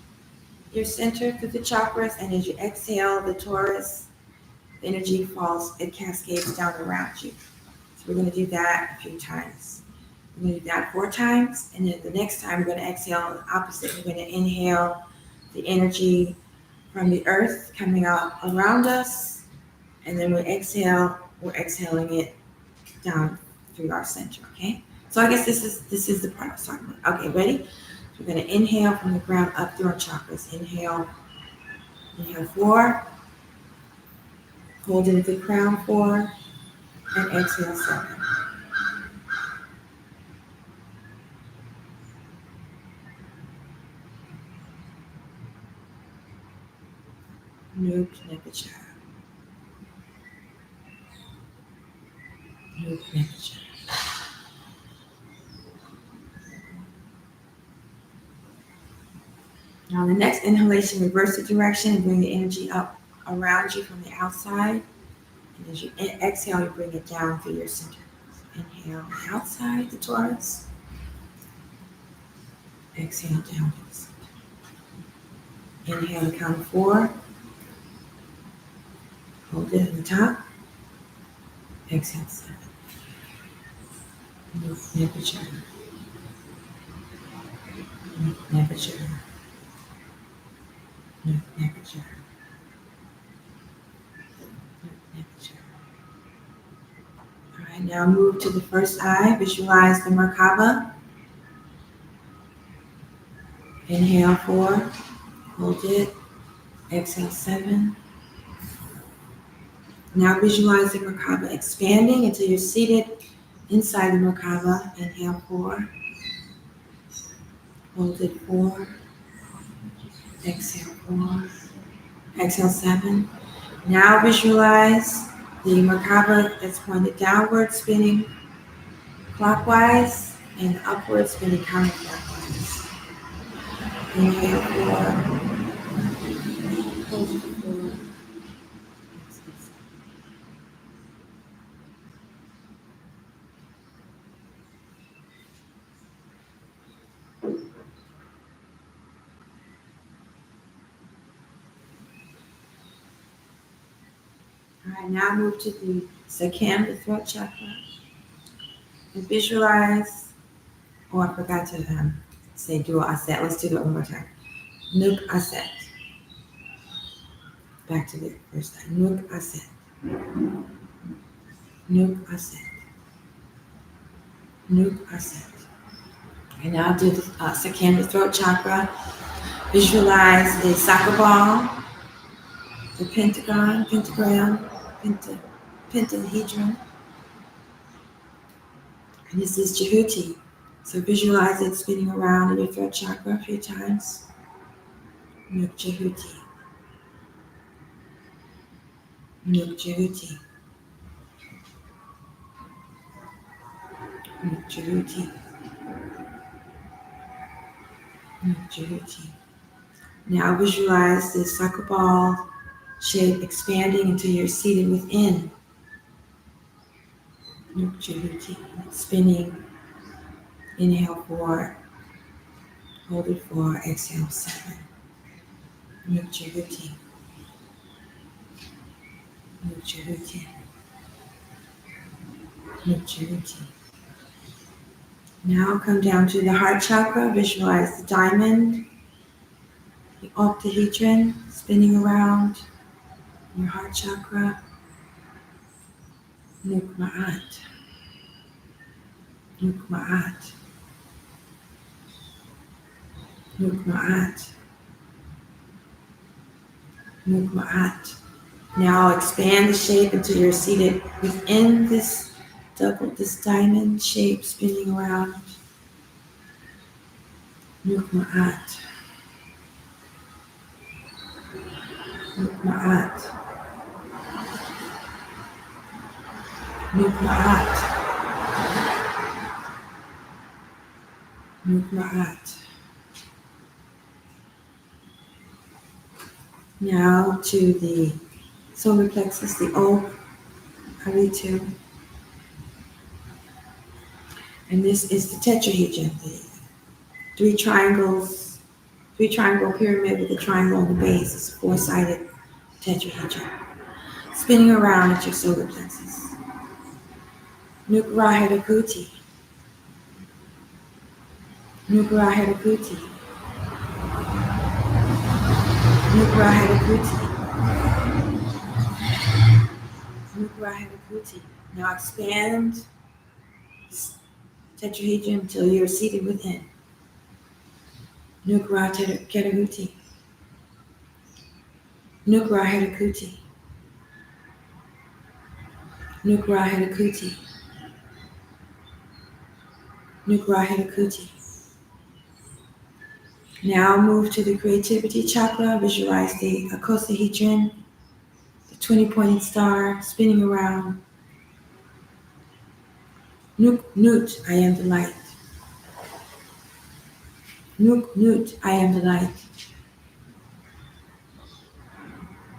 your center through the chakras. And as you exhale, the Taurus, the energy falls, it cascades down around you. So we're going to do that a few times. We're going to do that 4 times. And then the next time we're going to exhale the opposite. We're going to inhale the energy from the earth coming out around us. And then we exhale, we're exhaling it down through our center, okay? So I guess this is the part I was talking about. Okay, ready? So we're going to inhale from the ground up through our chakras. Inhale 4. Hold it at the crown 4. And exhale 7. New temperature. New temperature. Now the next inhalation, reverse the direction and bring the energy up around you from the outside. And as you exhale, you bring it down through your center. So inhale the outside, the Taurus. Exhale down to the center. Inhale, count of 4. Hold it at the top. Exhale 7. New temperature. New temperature. New temperature. All right, now move to the first eye. Visualize the Merkaba. Inhale 4. Hold it. Exhale 7. Now visualize the Merkaba expanding until you're seated inside the Merkaba. Inhale 4. Hold it 4. Exhale 4. Exhale 7. Now visualize the Merkaba that's pointed downward, spinning clockwise, and upward, spinning counterclockwise. Inhale 4. Hold it 4. Exhale 7. All right, now move to the Sakam, the throat chakra, and visualize. Oh, I forgot to say dual aset. Let's do that one more time. Nuk aset. Back to the first time. Nuk aset. Nuk aset. Nuk aset. And now do the Sakam, the throat chakra. Visualize the soccer ball, the pentagon, pentagram, pentahedron. And this is Jehuti. So visualize it spinning around in your throat chakra a few times. Nuk Jehuti. Nuk Jehuti. Nuk Jehuti. Nuk Jehuti. Now visualize the soccer ball shape expanding until you're seated within. Nuk Jehuti. Spinning. Inhale 4. Hold it 4. Exhale 7. Nuk Jehuti. Nuk Jehuti. Nuk Jehuti. Now come down to the heart chakra. Visualize the diamond, the octahedron spinning around your heart chakra. Nuk Ma'at. Nuk Ma'at. Nukma'at. Nukma'at. Now expand the shape until you're seated within this diamond shape spinning around. Nukma'at. Nukma'at. Nukma'at. Nukma'at. Now to the solar plexus, the O, Aritu. And this is the tetrahedron, the three triangle pyramid with a triangle on the base. It's a four-sided tetrahedron. Spinning around at your solar plexus. Nukrahedakuti. Nukrahedakuti. Nukrahedakuti. Nukrahedakuti. Now expand this tetrahedron until you're seated within. Nukrahedakuti. Nukrahedakuti. Nukrahedakuti. Nukrahedakuti. Now move to the creativity chakra. Visualize the icosahedron, the 20-pointed star spinning around. Nut, I am the light. Nut, I am the light.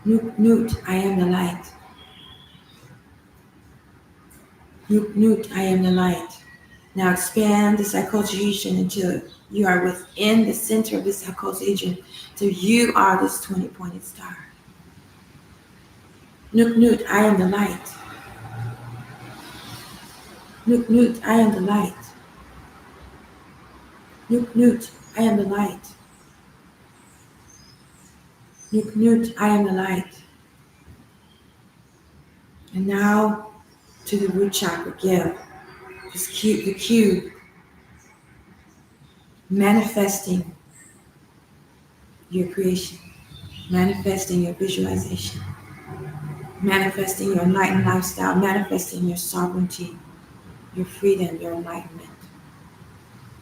Nut, I am the light. Nut, I am the light. Now expand this icosahedron until you are within the center of this icosahedron. So you are this 20-pointed star. Nut, I am the light. Nut, I am the light. Nut, I am the light. Nut, I am the light. And now to the root chakra, give. The cube, manifesting your creation, manifesting your visualization, manifesting your enlightened lifestyle, manifesting your sovereignty, your freedom, your enlightenment,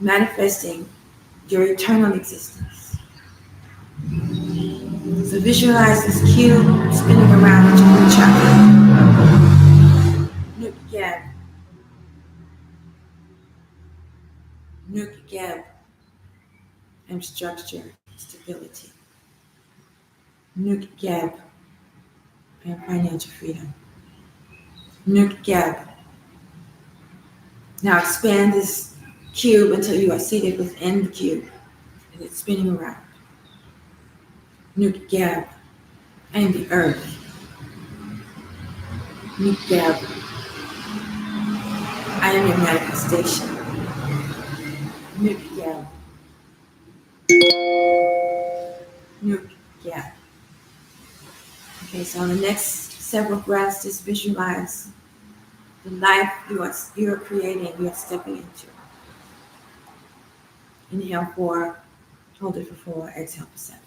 manifesting your eternal existence. So visualize this cube spinning around at your root chakra. Nuk Geb. Nuk Geb. And structure, stability. Nuk Geb. And financial freedom. Nuk Geb. Now expand this cube until you are seated within the cube. And it's spinning around. Nuk Geb. And the earth. Nuk Geb. I am your manifestation. Nuk Geb. Nuk Geb. Okay, so on the next several breaths, just visualize the life you are creating, you are stepping into. Inhale 4, hold it for 4, exhale for 7.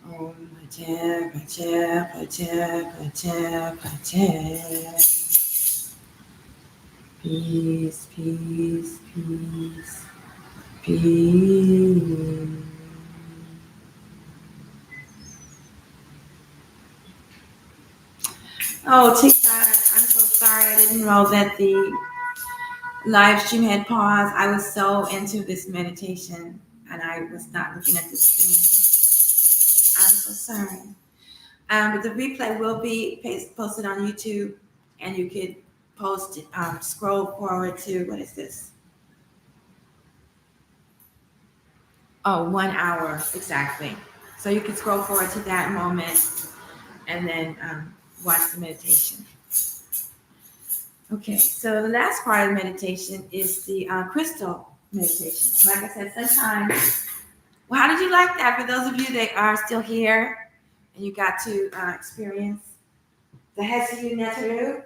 Om Pache, Pache, Pache, Pache, Pache. Peace, peace, peace, peace. Oh, TikTok, I'm so sorry. I didn't know that the live stream had paused. I was so into this meditation and I was not looking at the screen. I'm so sorry. But the replay will be posted on YouTube, and you could post it, scroll forward to, what is this? Oh, 1 hour, exactly. So you can scroll forward to that moment and then watch the meditation. Okay, so the last part of meditation is the crystal meditation. Like I said, sometimes. Well, how did you like that? For those of you that are still here and you got to experience the Hesiu Neteru.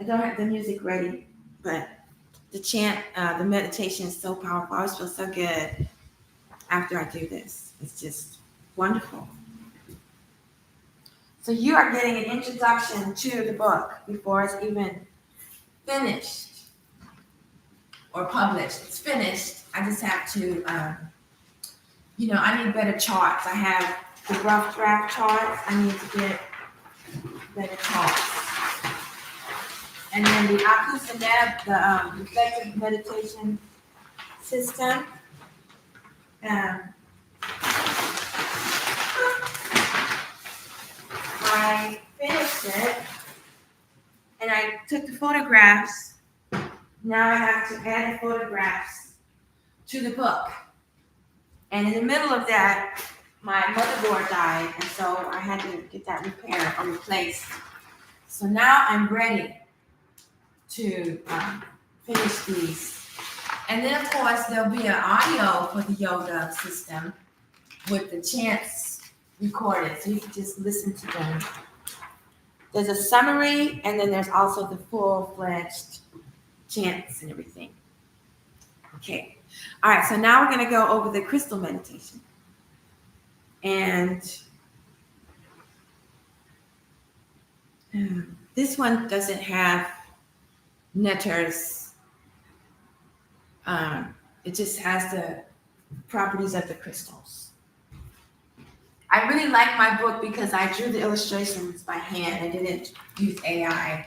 I don't have the music ready, but the chant, the meditation is so powerful. I always feel so good after I do this. It's just wonderful. So you are getting an introduction to the book before it's even finished or published. It's finished. I just have to, I need better charts. I have the rough draft charts. I need to get better charts. And then the Akusaneb, the reflective meditation system. I finished it and I took the photographs. Now I have to add the photographs to the book. And in the middle of that, my motherboard died, and so I had to get that repaired or replaced. So now I'm ready to finish these. And then, of course, there'll be an audio for the yoga system with the chants recorded, so you can just listen to them. There's a summary, and then there's also the full-fledged chants and everything. Okay. All right, so now we're going to go over the crystal meditation. And this one doesn't have netters. It just has the properties of the crystals. I really like my book because I drew the illustrations by hand. I didn't use AI.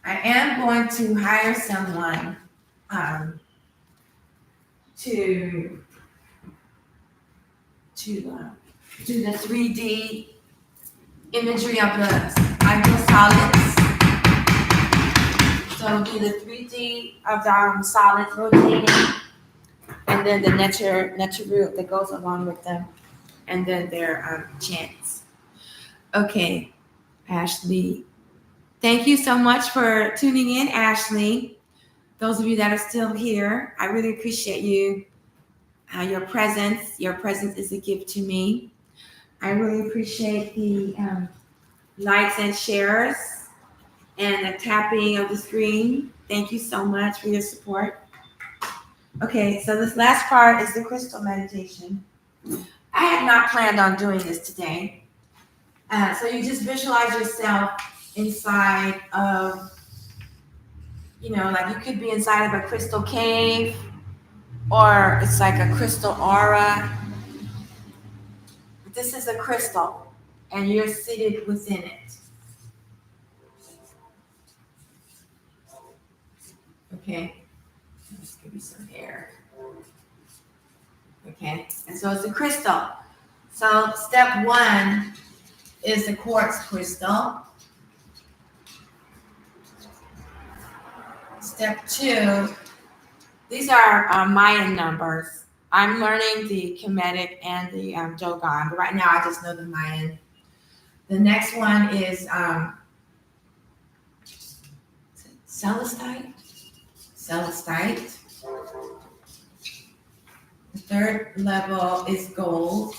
I am going to hire someone to do the 3D imagery of the ideal solids. So it'll be the 3D of the solids rotating, and then the Neteru that goes along with them, and then their chants. Okay, Ashley. Thank you so much for tuning in, Ashley. Those of you that are still here, I really appreciate you. Your presence is a gift to me. I really appreciate the likes and shares and the tapping of the screen. Thank you so much for your support. Okay, so this last part is the crystal meditation. I had not planned on doing this today. So you just visualize yourself inside of, like you could be inside of a crystal cave, or it's like a crystal aura. This is a crystal, and you're seated within it. Okay, let's give you some air. Okay, and so it's a crystal. So step one is the quartz crystal. Step two, these are Mayan numbers. I'm learning the Kemetic and the Dogon, but right now I just know the Mayan. The next one is celestite. Celestite. The third level is gold.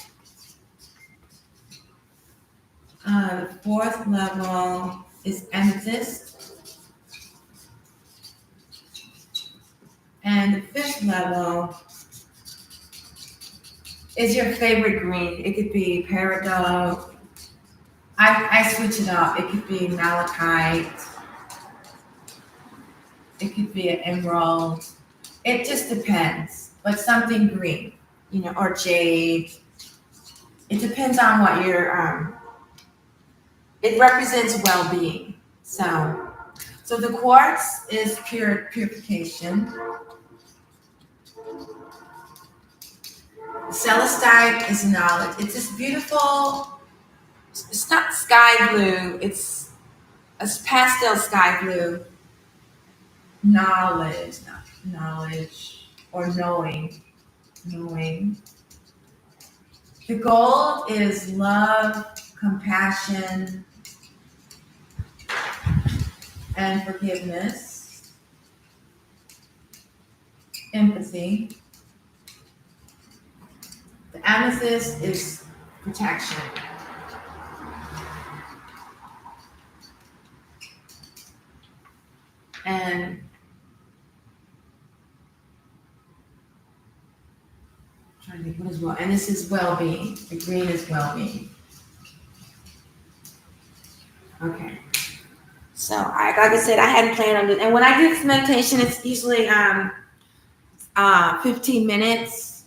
The fourth level is amethyst. And the fifth level is your favorite green. It could be peridot. I switch it up. It could be malachite. It could be an emerald. It just depends. But something green, or jade. It depends on what you're. It represents well-being. So the quartz is purification. Celestite is knowledge. It's this beautiful, it's not sky blue, it's a pastel sky blue. Knowledge or knowing. The gold is love, compassion, and forgiveness, empathy. The amethyst is protection. And trying to think what is well, and this is well-being. The green is well-being. Okay. So like I said, I hadn't planned on it. And when I do this meditation, it's usually 15 minutes.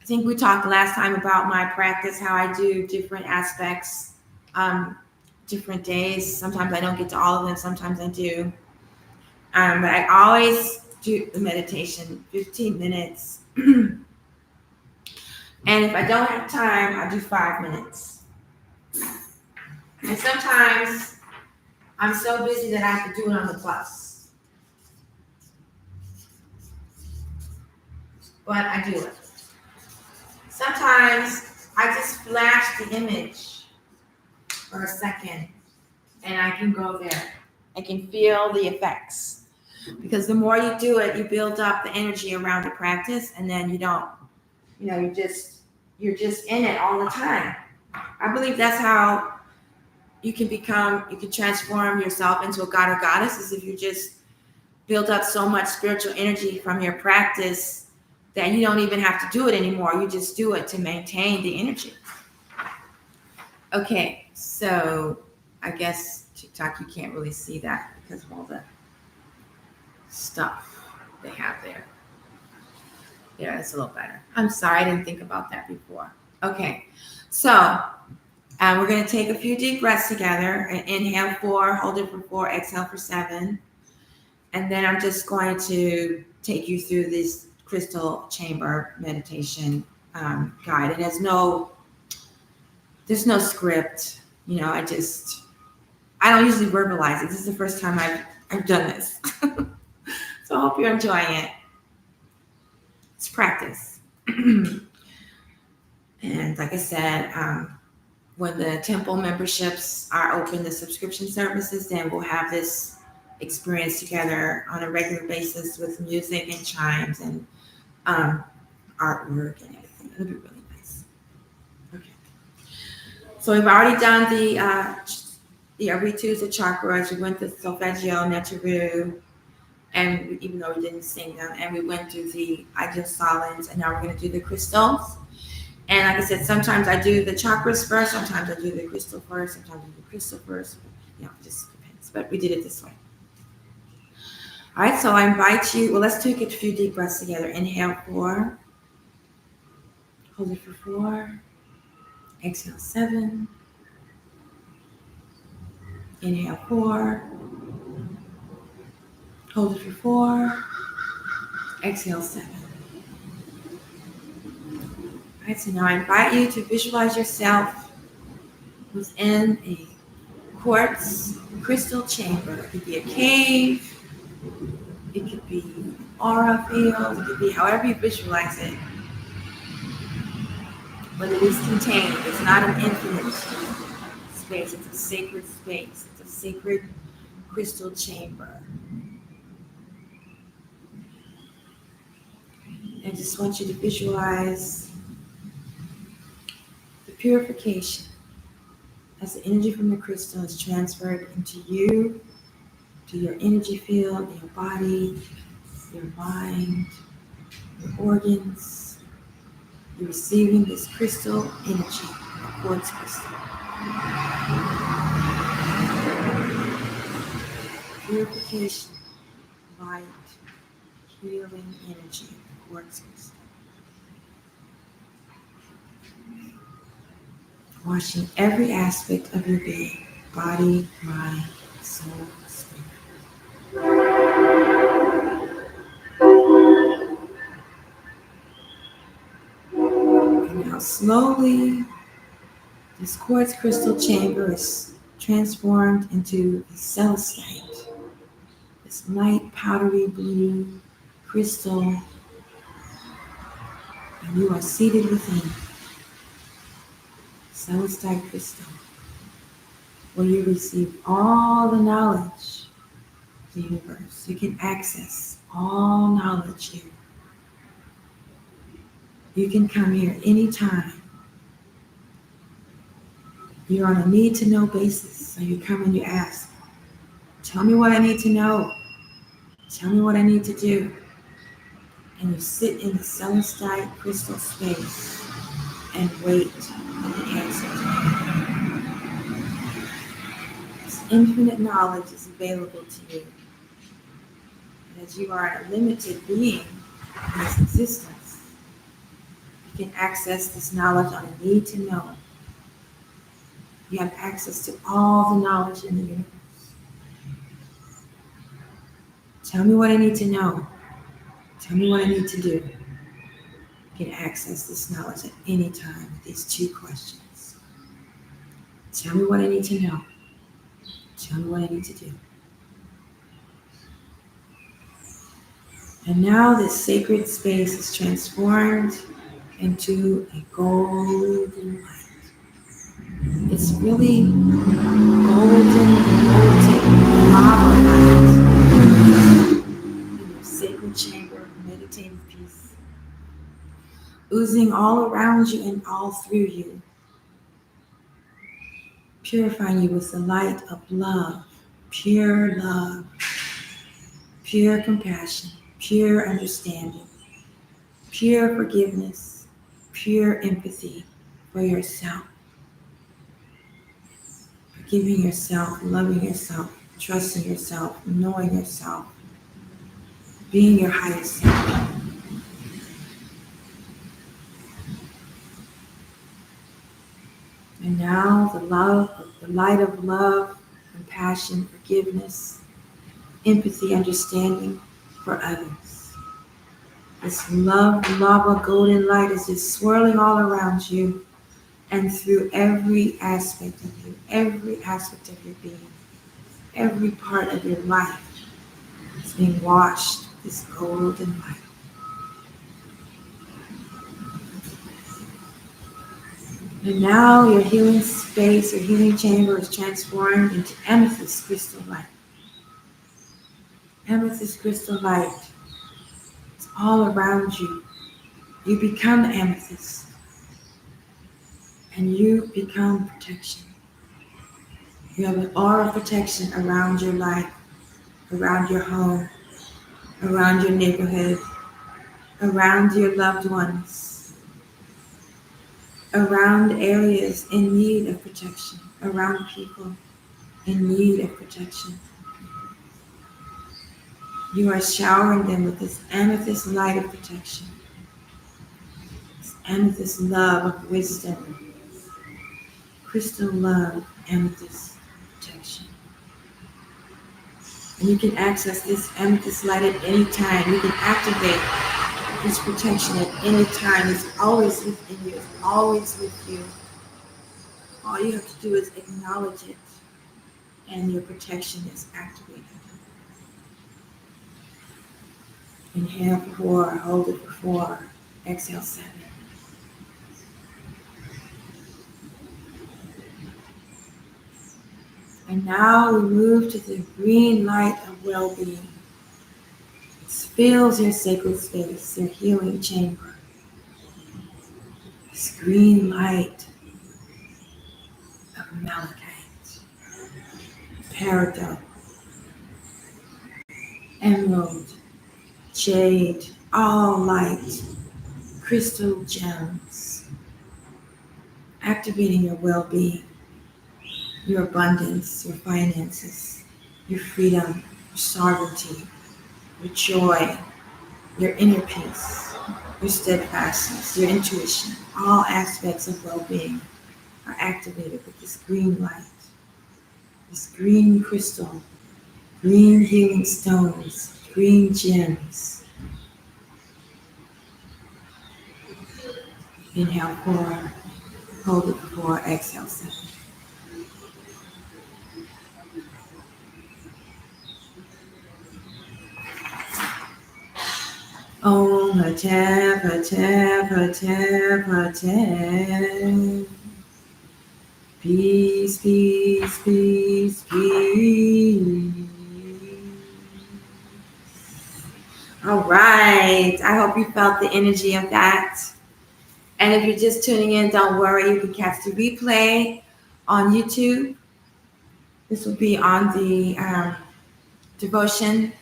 I think we talked last time about my practice, how I do different aspects, different days. Sometimes I don't get to all of them. Sometimes I do. But I always do the meditation 15 minutes. And if I don't have time, I do 5 minutes. And sometimes I'm so busy that I have to do it on the bus. But I do it. Sometimes I just flash the image for a second and I can go there. I can feel the effects. Because the more you do it, you build up the energy around the practice, and then you don't, you're just in it all the time. I believe that's how you can transform yourself into a god or goddess, is if you just build up so much spiritual energy from your practice that you don't even have to do it anymore. You just do it to maintain the energy. Okay, so I guess TikTok, you can't really see that because of all the stuff they have there. Yeah, it's a little better. I'm sorry, I didn't think about that before. Okay, so we're going to take a few deep breaths together. Inhale 4, hold it for 4, exhale for 7. And then I'm just going to take you through this crystal chamber meditation guide. It has there's no script. I don't usually verbalize it. This is the first time I've done this. So I hope you're enjoying it. It's practice. And like I said, when the temple memberships are open, the subscription services, then we'll have this experience together on a regular basis with music and chimes and artwork and everything. It'll be really nice. Okay. So we've already done the Ritus, the chakras. We went to Solfeggio, Neterian, and even though we didn't sing them, and we went through the ideal solids, and now we're going to do the crystals. And like I said, sometimes I do the chakras first, sometimes I do the crystal first, sometimes I do the crystal first. It just depends. But we did it this way. All right, so I invite you. Well, let's take a few deep breaths together. Inhale 4. Hold it for 4. Exhale 7. Inhale 4. Hold it for 4. Exhale 7. All right, so now I invite you to visualize yourself within a quartz crystal chamber. It could be a cave. It could be an aura field. It could be however you visualize it. But it is contained. It's not an infinite space. It's a sacred space. It's a sacred crystal chamber. I just want you to visualize the purification as the energy from the crystal is transferred into you, to your energy field, your body, your mind, your organs. You're receiving this crystal energy, a quartz crystal. Purification, light, healing energy, quartz crystal. Washing every aspect of your being, body, mind, soul, spirit. And now slowly, this quartz crystal chamber is transformed into the celestite, this light powdery blue crystal, and you are seated within celestite crystal. where you receive all the knowledge of the universe. You can access all knowledge here. You can come here anytime. You're on a need-to-know basis. So you come and you ask, tell me what I need to know. Tell me what I need to do. And you sit in the celestite crystal space and wait for the answer. This infinite knowledge is available to you. And as you are a limited being in this existence, you can access this knowledge on a need to know. You have access to all the knowledge in the universe. Tell me what I need to know. Tell me what I need to do. You can access this knowledge at any time with these two questions. Tell me what I need to know. Tell me what I need to do. And now this sacred space is transformed into a golden light. It's really golden, molten lava light in your sacred chamber of meditative peace, oozing all around you and all through you, purifying you with the light of love, pure compassion, pure understanding, pure forgiveness, pure empathy for yourself. Forgiving yourself, loving yourself, trusting yourself, knowing yourself, being your highest self. And now the light of love, compassion, forgiveness, empathy, understanding for others. This love, lava, golden light is just swirling all around you and through every aspect of you, every aspect of your being, every part of your life is being washed with this golden light. And now your healing space, your healing chamber is transformed into amethyst crystal light. Amethyst crystal light. It's all around you. You become amethyst. And you become protection. You have an aura of protection around your life, around your home, around your neighborhood, around your loved ones, around areas in need of protection, around people in need of protection. You are showering them with this amethyst light of protection, this amethyst love of wisdom, crystal love, amethyst protection. And you can access this amethyst light at any time. You can activate this protection at any time. It's always within you. It's always with you. All you have to do is acknowledge it, and your protection is activated. Inhale for 4, hold it for 4, exhale 7. And now we move to the green light of well-being. It fills your sacred space, your healing chamber. This green light of malachite, peridot, emerald, jade, all light, crystal gems, activating your well-being, your abundance, your finances, your freedom, your sovereignty, your joy, your inner peace, your steadfastness, your intuition. All aspects of well-being are activated with this green light, this green crystal, green healing stones, green gems. Inhale 4, hold it for 4, exhale 7. Om Hateh Hateh Hateh Hateh. Peace, peace, peace, peace. All right. I hope you felt the energy of that. And if you're just tuning in, don't worry. You can catch the replay on YouTube. This will be on the devotion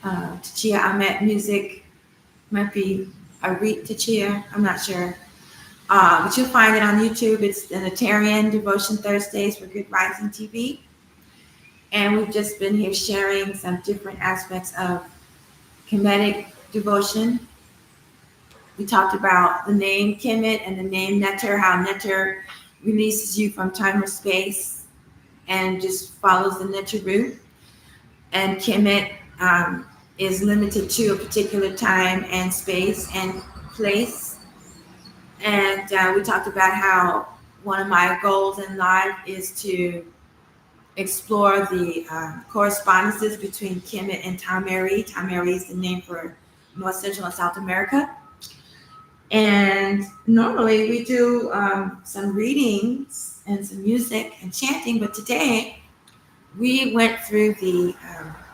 to Chia Ahmed music. Might be a read to Chia. I'm not sure. But you'll find it on YouTube. It's the Neterian Devotion Thursdays for Good Rising TV. And we've just been here sharing some different aspects of Kemetic devotion. We talked about the name Kemet and the name Neter, how Neter releases you from time or space and just follows the Neter route. And Kemet is limited to a particular time and space and place. And we talked about how one of my goals in life is to explore the correspondences between Kemet and Tameri. Tameri is the name for North, Central, and South America. And normally we do some readings and some music and chanting, but today we went through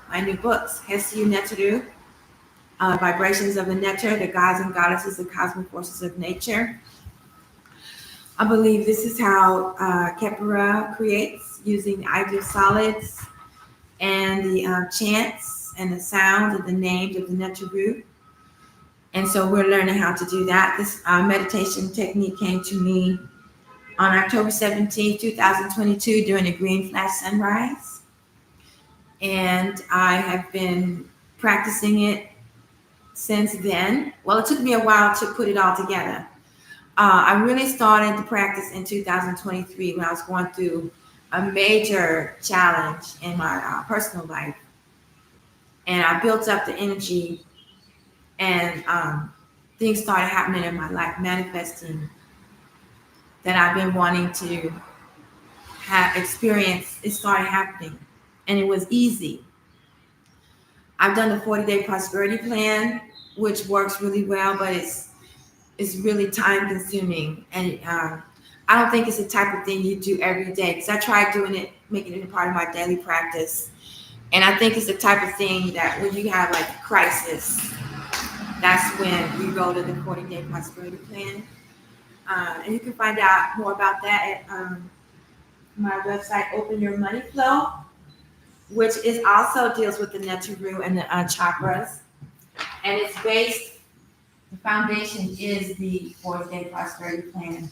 my new books, Hesiu Neteru, Vibrations of the Neter, the Gods and Goddesses, the Cosmic Forces of Nature. I believe this is how Kepera creates, using the ideal solids and the chants and the sounds and the names of the Neteru. And so we're learning how to do that. This meditation technique came to me on October 17, 2022 during a green flash sunrise. And I have been practicing it since then. Well, it took me a while to put it all together. I really started the practice in 2023 when I was going through a major challenge in my personal life. And I built up the energy, and things started happening in my life, manifesting that I've been wanting to have experience. It started happening, and it was easy. I've done the 40-day prosperity plan, which works really well, but it's really time consuming. And I don't think it's the type of thing you do every day, because I tried doing it, making it a part of my daily practice. And I think it's the type of thing that when you have like a crisis, that's when you go to the 40-day prosperity plan. And you can find out more about that at my website, Open Your Money Flow, which is also deals with the Neteru and the chakras. And it's based, the foundation is the 40-day prosperity plan.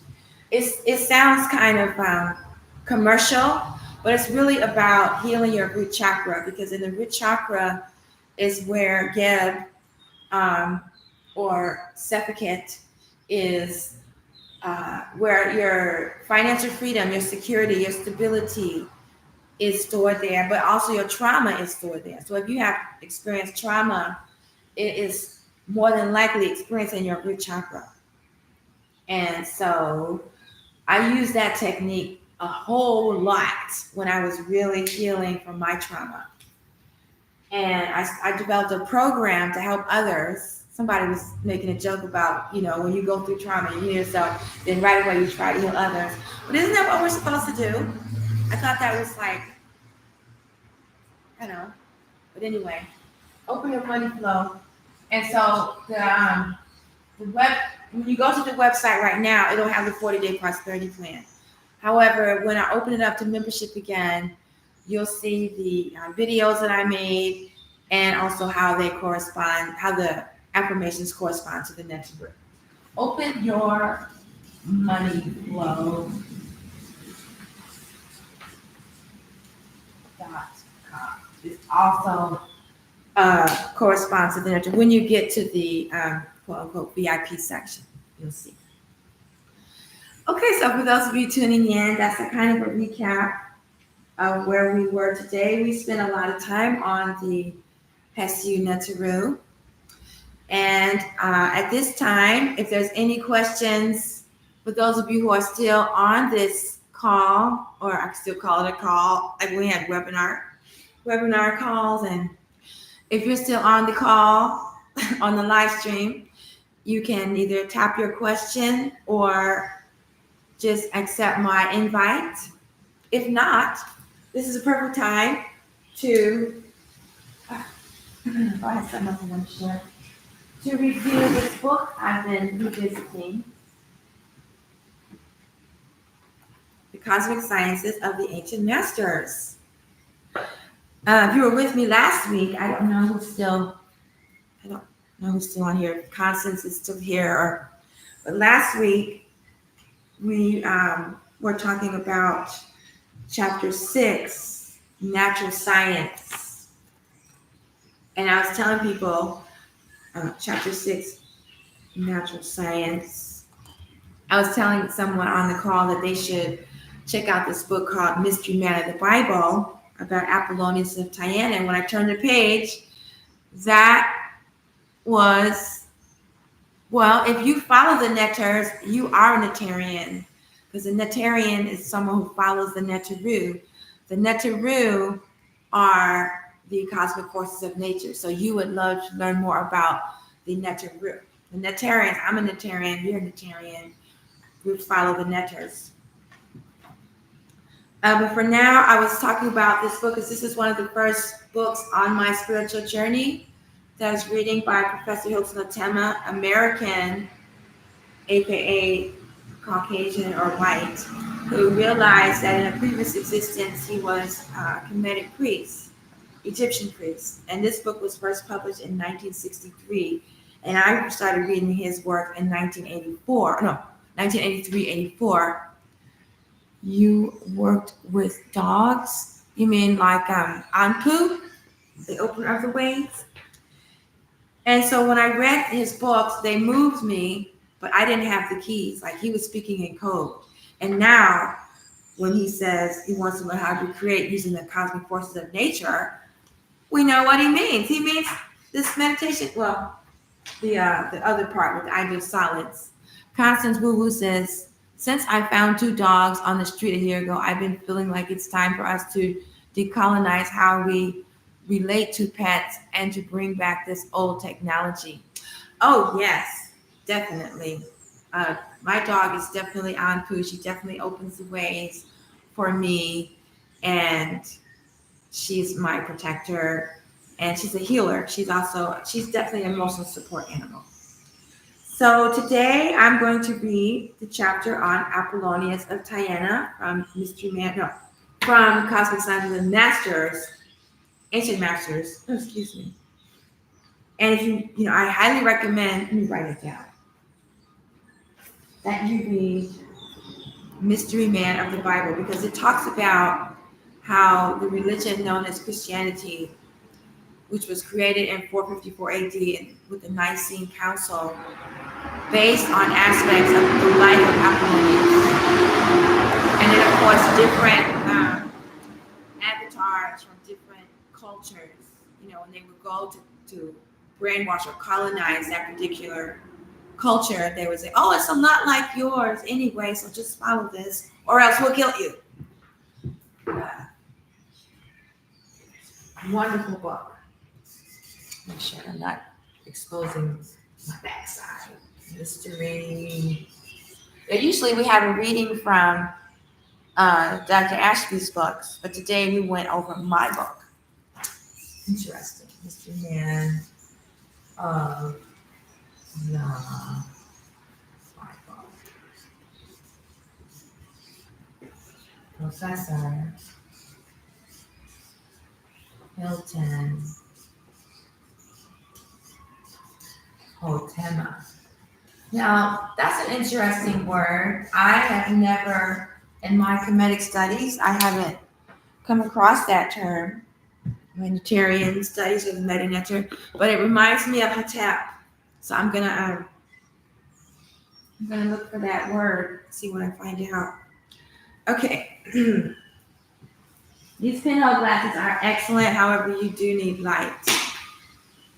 It sounds kind of commercial, but it's really about healing your root chakra, because in the root chakra is where Geb or Sephiket is, where your financial freedom, your security, your stability is stored there, but also your trauma is stored there. So if you have experienced trauma, it is more than likely experiencing your root chakra. And so I use that technique a whole lot when I was really healing from my trauma. And I developed a program to help others. Somebody was making a joke about, when you go through trauma, you heal yourself, then right away you try to heal others. But isn't that what we're supposed to do? I thought that was like, but anyway, Open Your Money Flow. And so when you go to the website right now, it'll have the 40-day prosperity plan. However, when I open it up to membership again, you'll see the videos that I made, and also how they correspond, how the affirmations correspond to the next group. Open Your Money Flow. It also corresponds to the next. When you get to the quote unquote VIP section, you'll see. Okay, so for those of you tuning in, that's a kind of a recap of where we were today. We spent a lot of time on the Hesiu Neteru. And at this time, if there's any questions, for those of you who are still on this call, or I can still call it a call, like we had webinar calls, and if you're still on the call, on the live stream, you can either tap your question or just accept my invite, If not, this is a perfect time to I have something else I want to share. To review this book I've been revisiting, The Cosmic Sciences of the Ancient Masters. If you were with me last week, I don't know who's still on here. Constance is still here, but last week we were talking about chapter 6, natural science, and I was telling people chapter 6, natural science. I was telling someone on the call that they should check out this book called Mystery Man of the Bible about Apollonius of Tyana. And when I turned the page, that was, well, if you follow the Neters, you are a Neterian. Because a Neterian is someone who follows the Neteru. The Neteru are the cosmic forces of nature. So you would love to learn more about the Neteru. The Neterians, I'm a Neterian, you're a Neterian. We follow the Neters. But for now, I was talking about this book because this is one of the first books on my spiritual journey that I was reading by Professor Hilton Otema, American, aka Caucasian or white, who realized that in a previous existence he was a Kemetic priest, Egyptian priest. And this book was first published in 1963. And I started reading his work in 1983, 84. You worked with dogs? You mean like Anpu, the opener of the ways? And so when I read his books, they moved me, but I didn't have the keys. Like he was speaking in code. And now when he says he wants to learn how to create using the cosmic forces of nature, we know what he means. He means this meditation, well, the other part with the ideal solids. Constance Wu Wu says, since I found 2 dogs on the street a year ago, I've been feeling like it's time for us to decolonize how we relate to pets and to bring back this old technology. Oh, yes, definitely. My dog is definitely Anpu. She definitely opens the ways for me, and she's my protector, and she's a healer. She's definitely an emotional support animal. So today I'm going to read the chapter on Apollonius of Tyana from from Cosmic Science of the Masters, Ancient Masters. Oh, excuse me. And if I highly recommend, let me write it down, that you read Mystery Man of the Bible, because it talks about how the religion known as Christianity, which was created in 454 AD with the Nicene Council, based on aspects of the life of Apollonius. And then, of course, different avatars from different cultures, when they would go to brainwash or colonize that particular culture, they would say, oh, it's a lot like yours anyway, so just follow this or else we'll kill you. Wonderful book. Make sure I'm not exposing my backside. Mystery. Usually we have a reading from Dr. Ashby's books, but today we went over my book. Interesting. Mystery Man of the Bible. Professor Hilton Otema. Now, that's an interesting word. I have never, in my Kemetic studies, I haven't come across that term. My Neterian studies with Meta-Neter, but it reminds me of Hatep. So I'm gonna look for that word, see what I find out. Okay. These pinhole glasses are excellent. However, you do need light,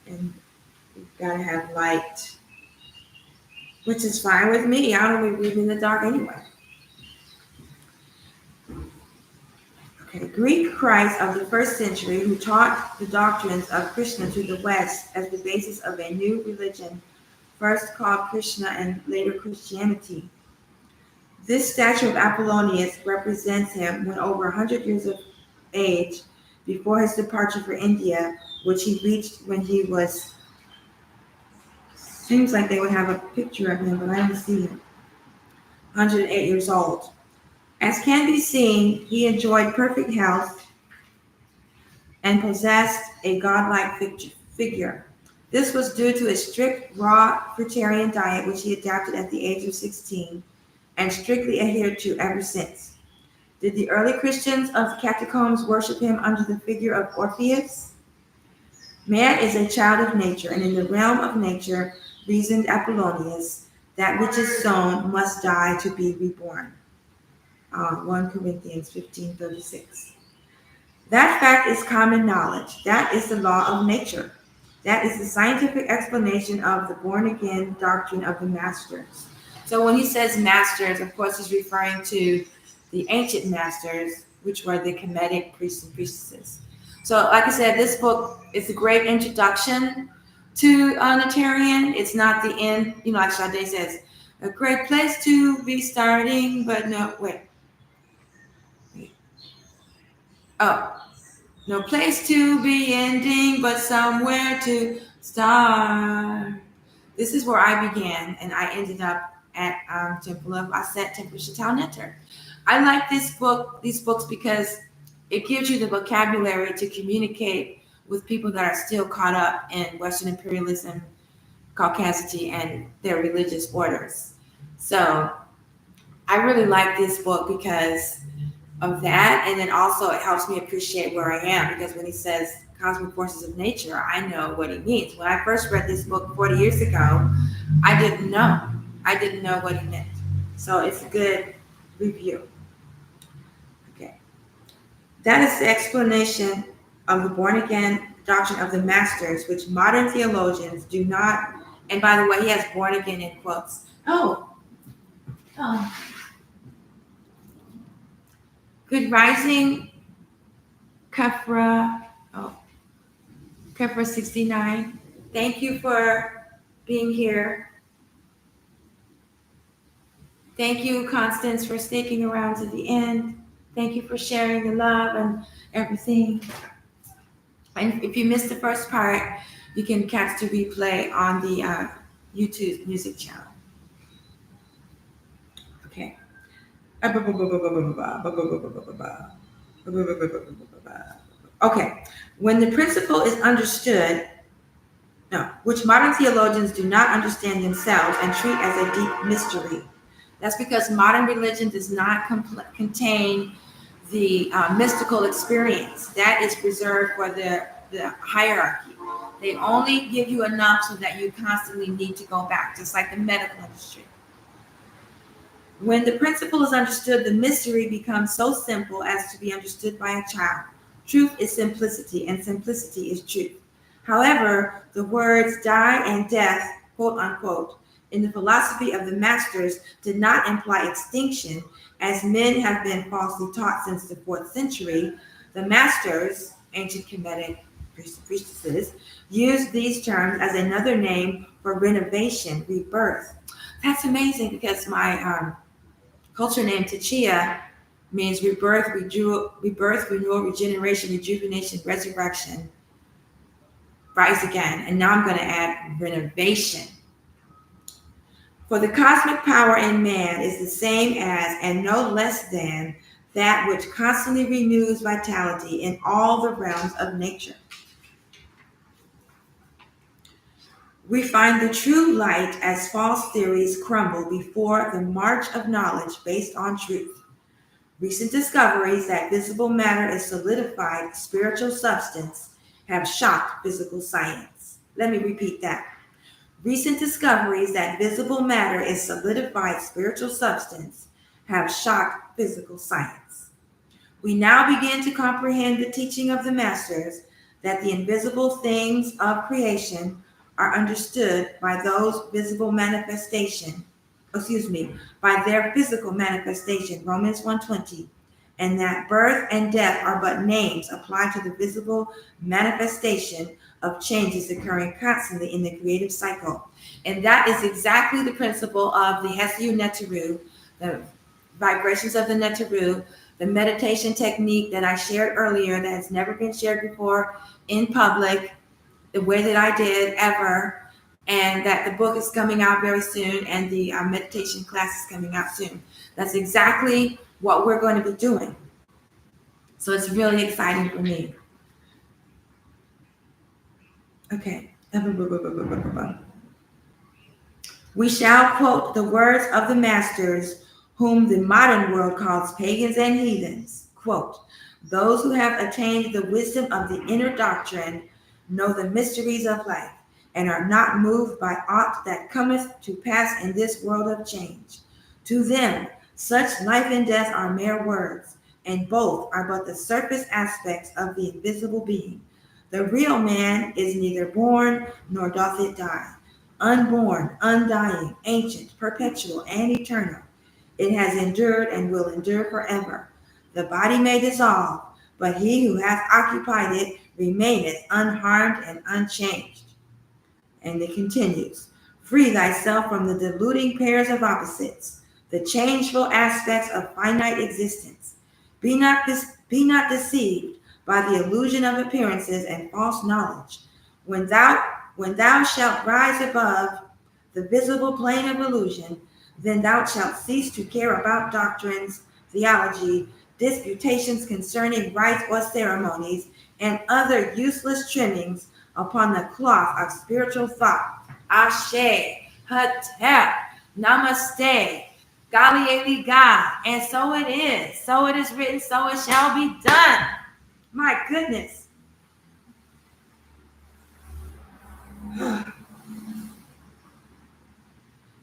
and you've got to have light, which is fine with me. I don't want to read in the dark anyway. Okay, Greek Christ of the first century, who taught the doctrines of Krishna to the West as the basis of a new religion, first called Krishna and later Christianity. This statue of Apollonius represents him when over 100 years of age before his departure for India, which he reached when he was, seems like they would have a picture of him, but I don't see him, 108 years old. As can be seen, he enjoyed perfect health and possessed a godlike figure. This was due to a strict raw fruitarian diet which he adapted at the age of 16 and strictly adhered to ever since. Did the early Christians of the catacombs worship him under the figure of Orpheus? Man is a child of nature, and in the realm of nature, reasoned Apollonius, that which is sown must die to be reborn. 1 Corinthians 15:36. That fact is common knowledge. That is the law of nature. That is the scientific explanation of the born-again doctrine of the masters. So when he says masters, of course, he's referring to the ancient masters, which were the Kemetic priests and priestesses. So, like I said, this book is a great introduction to Neterian. It's not the end, like Sade says, a great place to be starting, but no, wait. Oh, no place to be ending, but somewhere to start. This is where I began, and I ended up at Temple of Aset, Temple Chatal Neter. I like these books because it gives you the vocabulary to communicate with people that are still caught up in Western imperialism, Caucasity, and their religious orders. So I really like this book because of that, and then also it helps me appreciate where I am, because when he says cosmic forces of nature, I know what he means. When I first read this book 40 years ago, I didn't know what he meant. So it's a good review. Okay, that is the explanation of the born again doctrine of the masters, which modern theologians do not. And by the way, he has born again in quotes. Good rising, Kefra 69. Thank you for being here. Thank you, Constance, for sticking around to the end. Thank you for sharing the love and everything. And if you missed the first part, you can catch the replay on the YouTube music channel. Okay. Okay. When the principle is understood, which modern theologians do not understand themselves and treat as a deep mystery. That's because modern religion does not contain the mystical experience. That is reserved for the hierarchy. They only give you enough so that you constantly need to go back, just like the medical industry. When the principle is understood, the mystery becomes so simple as to be understood by a child. Truth is simplicity, and simplicity is truth. However, the words die and death, quote unquote, in the philosophy of the masters did not imply extinction, as men have been falsely taught since the 4th century. The masters, ancient Kemetic priestesses, used these terms as another name for renovation, rebirth. That's amazing, because my culture name Techia means rebirth, renewal, regeneration, rejuvenation, resurrection, rise again. And now I'm going to add renovation. For the cosmic power in man is the same as, and no less than, that which constantly renews vitality in all the realms of nature. We find the true light as false theories crumble before the march of knowledge based on truth. Recent discoveries that visible matter is solidified spiritual substance have shocked physical science. Let me repeat that. Recent discoveries that visible matter is solidified spiritual substance have shocked physical science. We now begin to comprehend the teaching of the masters that the invisible things of creation are understood by those visible manifestation, by their physical manifestation, Romans 1:20, and that birth and death are but names applied to the visible manifestation of changes occurring constantly in the creative cycle. And that is exactly the principle of the Hesiu Neteru, the vibrations of the Neteru, the meditation technique that I shared earlier that has never been shared before in public, the way that I did ever, and that the book is coming out very soon, and the meditation class is coming out soon. That's exactly what we're going to be doing. So it's really exciting for me. Okay. We shall quote the words of the masters, whom the modern world calls pagans and heathens. Quote, those who have attained the wisdom of the inner doctrine know the mysteries of life, and are not moved by aught that cometh to pass in this world of change. To them, such life and death are mere words, and both are but the surface aspects of the invisible being. The real man is neither born nor doth it die. Unborn, undying, ancient, perpetual, and eternal. It has endured and will endure forever. The body may dissolve, but he who hath occupied it remaineth unharmed and unchanged. And it continues. Free thyself from the deluding pairs of opposites, the changeful aspects of finite existence. Be not deceived by the illusion of appearances and false knowledge. When thou shalt rise above the visible plane of illusion, then thou shalt cease to care about doctrines, theology, disputations concerning rites or ceremonies, and other useless trimmings upon the cloth of spiritual thought. Ashe, Hatep, Namaste, Gali Eliga, and so it is. So it is written, so it shall be done. My goodness.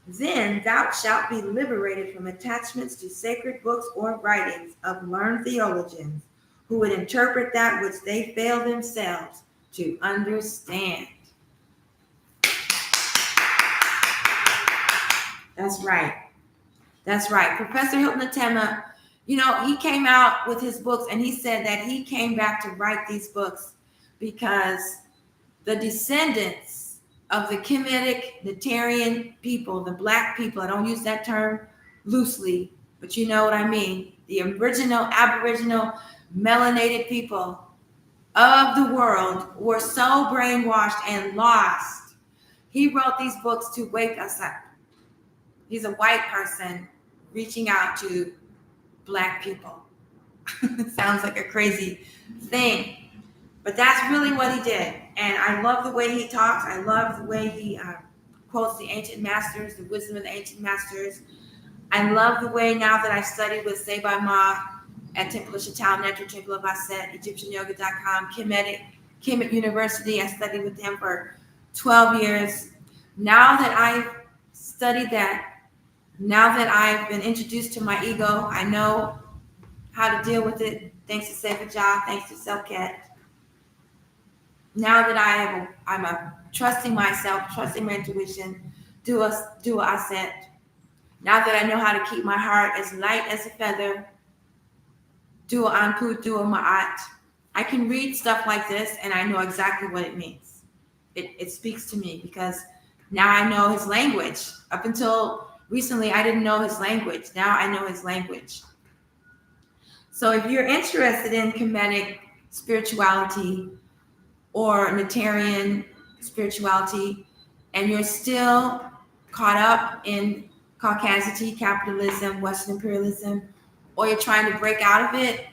Then thou shalt be liberated from attachments to sacred books or writings of learned theologians who would interpret that which they fail themselves to understand. That's right. That's right. Professor Hilton Atema, he came out with his books, and he said that he came back to write these books because the descendants of the Kemetic Neterian people, the black people, I don't use that term loosely, but you know what I mean, the original aboriginal melanated people of the world were so brainwashed and lost. He wrote these books to wake us up. He's a white person reaching out to black people. Sounds like a crazy thing, but that's really what he did. And I love the way he talks. I love the way he quotes the ancient masters, the wisdom of the ancient masters. I love the way, now that I've studied with Seba Ma at Temple of Chatal, Neter, Temple of Aset, EgyptianYoga.com, Kemet University. I studied with him for 12 years. Now that I've studied that, now that I've been introduced to my ego, I know how to deal with it. Thanks to Seba Ja, thanks to Selket. Now that I'm trusting myself, trusting my intuition, do a ascent. Now that I know how to keep my heart as light as a feather, do a anput, do a ma'at. I can read stuff like this and I know exactly what it means. It speaks to me because now I know his language. Up until recently, I didn't know his language. Now I know his language. So if you're interested in Kemetic spirituality or Neterian spirituality, and you're still caught up in Caucasity, capitalism, Western imperialism, or you're trying to break out of it,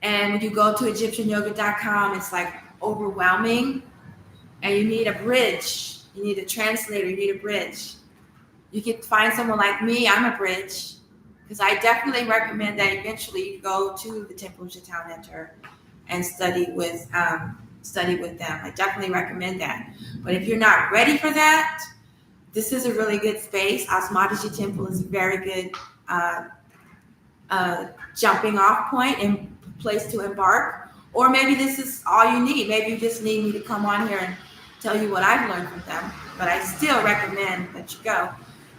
and when you go to EgyptianYoga.com, it's like overwhelming, and you need a bridge. You need a translator. You need a bridge. You can find someone like me. I'm a bridge, because I definitely recommend that eventually you go to the Temple of Chatal Neter and study with them. I definitely recommend that. But if you're not ready for that, this is a really good space. Osmataji Temple is a very good jumping off point and place to embark. Or maybe this is all you need. Maybe you just need me to come on here and tell you what I've learned from them. But I still recommend that you go.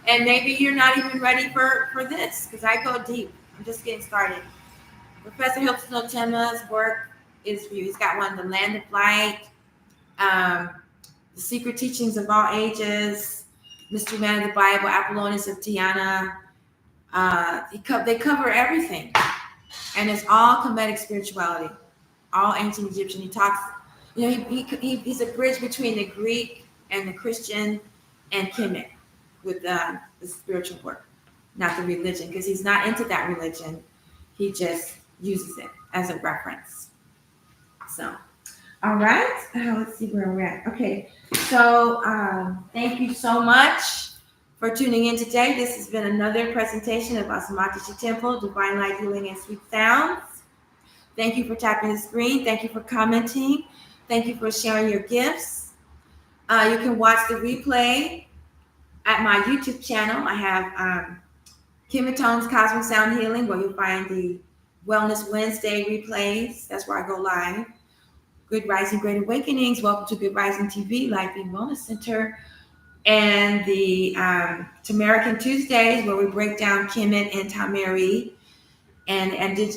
And maybe you're not even ready for this, because I go deep. I'm just getting started. Professor Hilton Otema's work is for you. He's got one, The Land of Light, The Secret Teachings of All Ages, Mystery Man of the Bible, Apollonius of Tyana, They cover everything, and it's all Kemetic spirituality, all ancient Egyptian. He talks, he's a bridge between the Greek and the Christian and Kemet with the spiritual work, not the religion, because he's not into that religion. He just uses it as a reference. So, all right, let's see where we're at. Okay, so thank you so much for tuning in today. This has been another presentation of Asamatishi Temple, Divine Light Healing and Sweet Sounds. Thank you for tapping the screen. Thank you for commenting. Thank you for sharing your gifts. You can watch the replay at my YouTube channel. I have Kimatone's Cosmic Sound Healing, where you'll find the Wellness Wednesday replays. That's where I go live. Good Rising, Great Awakenings. Welcome to Good Rising TV, Life Being Wellness Center. And the Tamarican Tuesdays, where we break down Kemet and Tamari and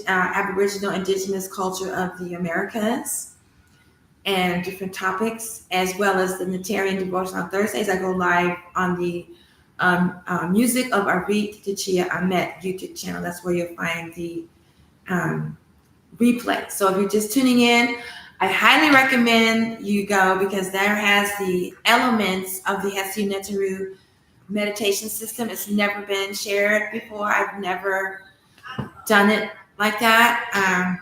Aboriginal Indigenous culture of the Americas and different topics, as well as the Neterian Devotion on Thursdays. I go live on the Music of Arvit Tichia Ahmet YouTube channel. That's where you'll find the replay. So if you're just tuning in, I highly recommend you go, because there has the elements of the Hessu Neteru meditation system. It's never been shared before. I've never done it like that.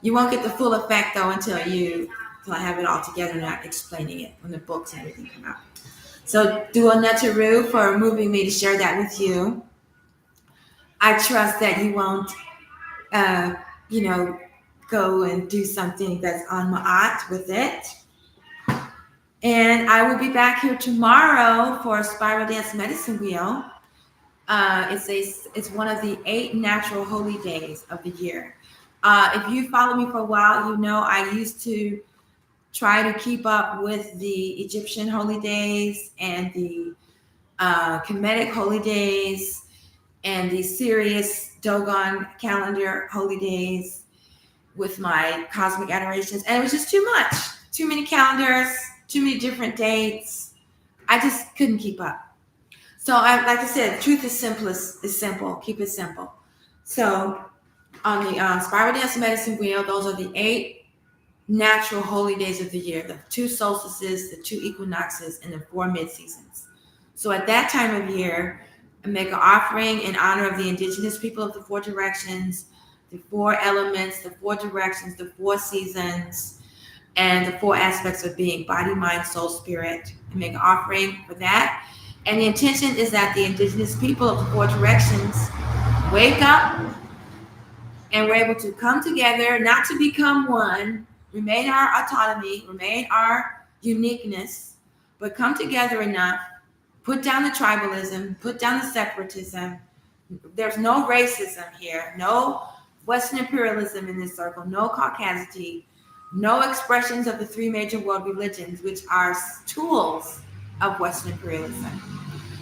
You won't get the full effect though until I have it all together and not explaining it when the books and everything come out. So Dua Neteru for moving me to share that with you. I trust that you won't, go and do something that's on Ma'at with it. And I will be back here tomorrow for a Spiral Dance Medicine Wheel. It's one of the 8 natural holy days of the year. If you follow me for a while, you know I used to try to keep up with the Egyptian holy days and the Kemetic holy days and the Sirius Dogon calendar holy days with my cosmic adorations. And it was just too much. Too many calendars, too many different dates. I just couldn't keep up. So like I said, the truth is simple. Keep it simple. So on the Spiral Dance Medicine Wheel, those are the 8 natural holy days of the year, the 2 solstices, the 2 equinoxes, and the 4 mid-seasons. So at that time of year, I make an offering in honor of the indigenous people of the 4 directions, the 4 elements, the 4 directions, the 4 seasons, and the 4 aspects of being: body, mind, soul, spirit. I make an offering for that. And the intention is that the indigenous people of the 4 directions wake up and we're able to come together, not to become one, remain our autonomy, remain our uniqueness, but come together enough, put down the tribalism, put down the separatism. There's no racism here, no Western imperialism in this circle, no Caucasity, no expressions of the 3 major world religions, which are tools of Western imperialism.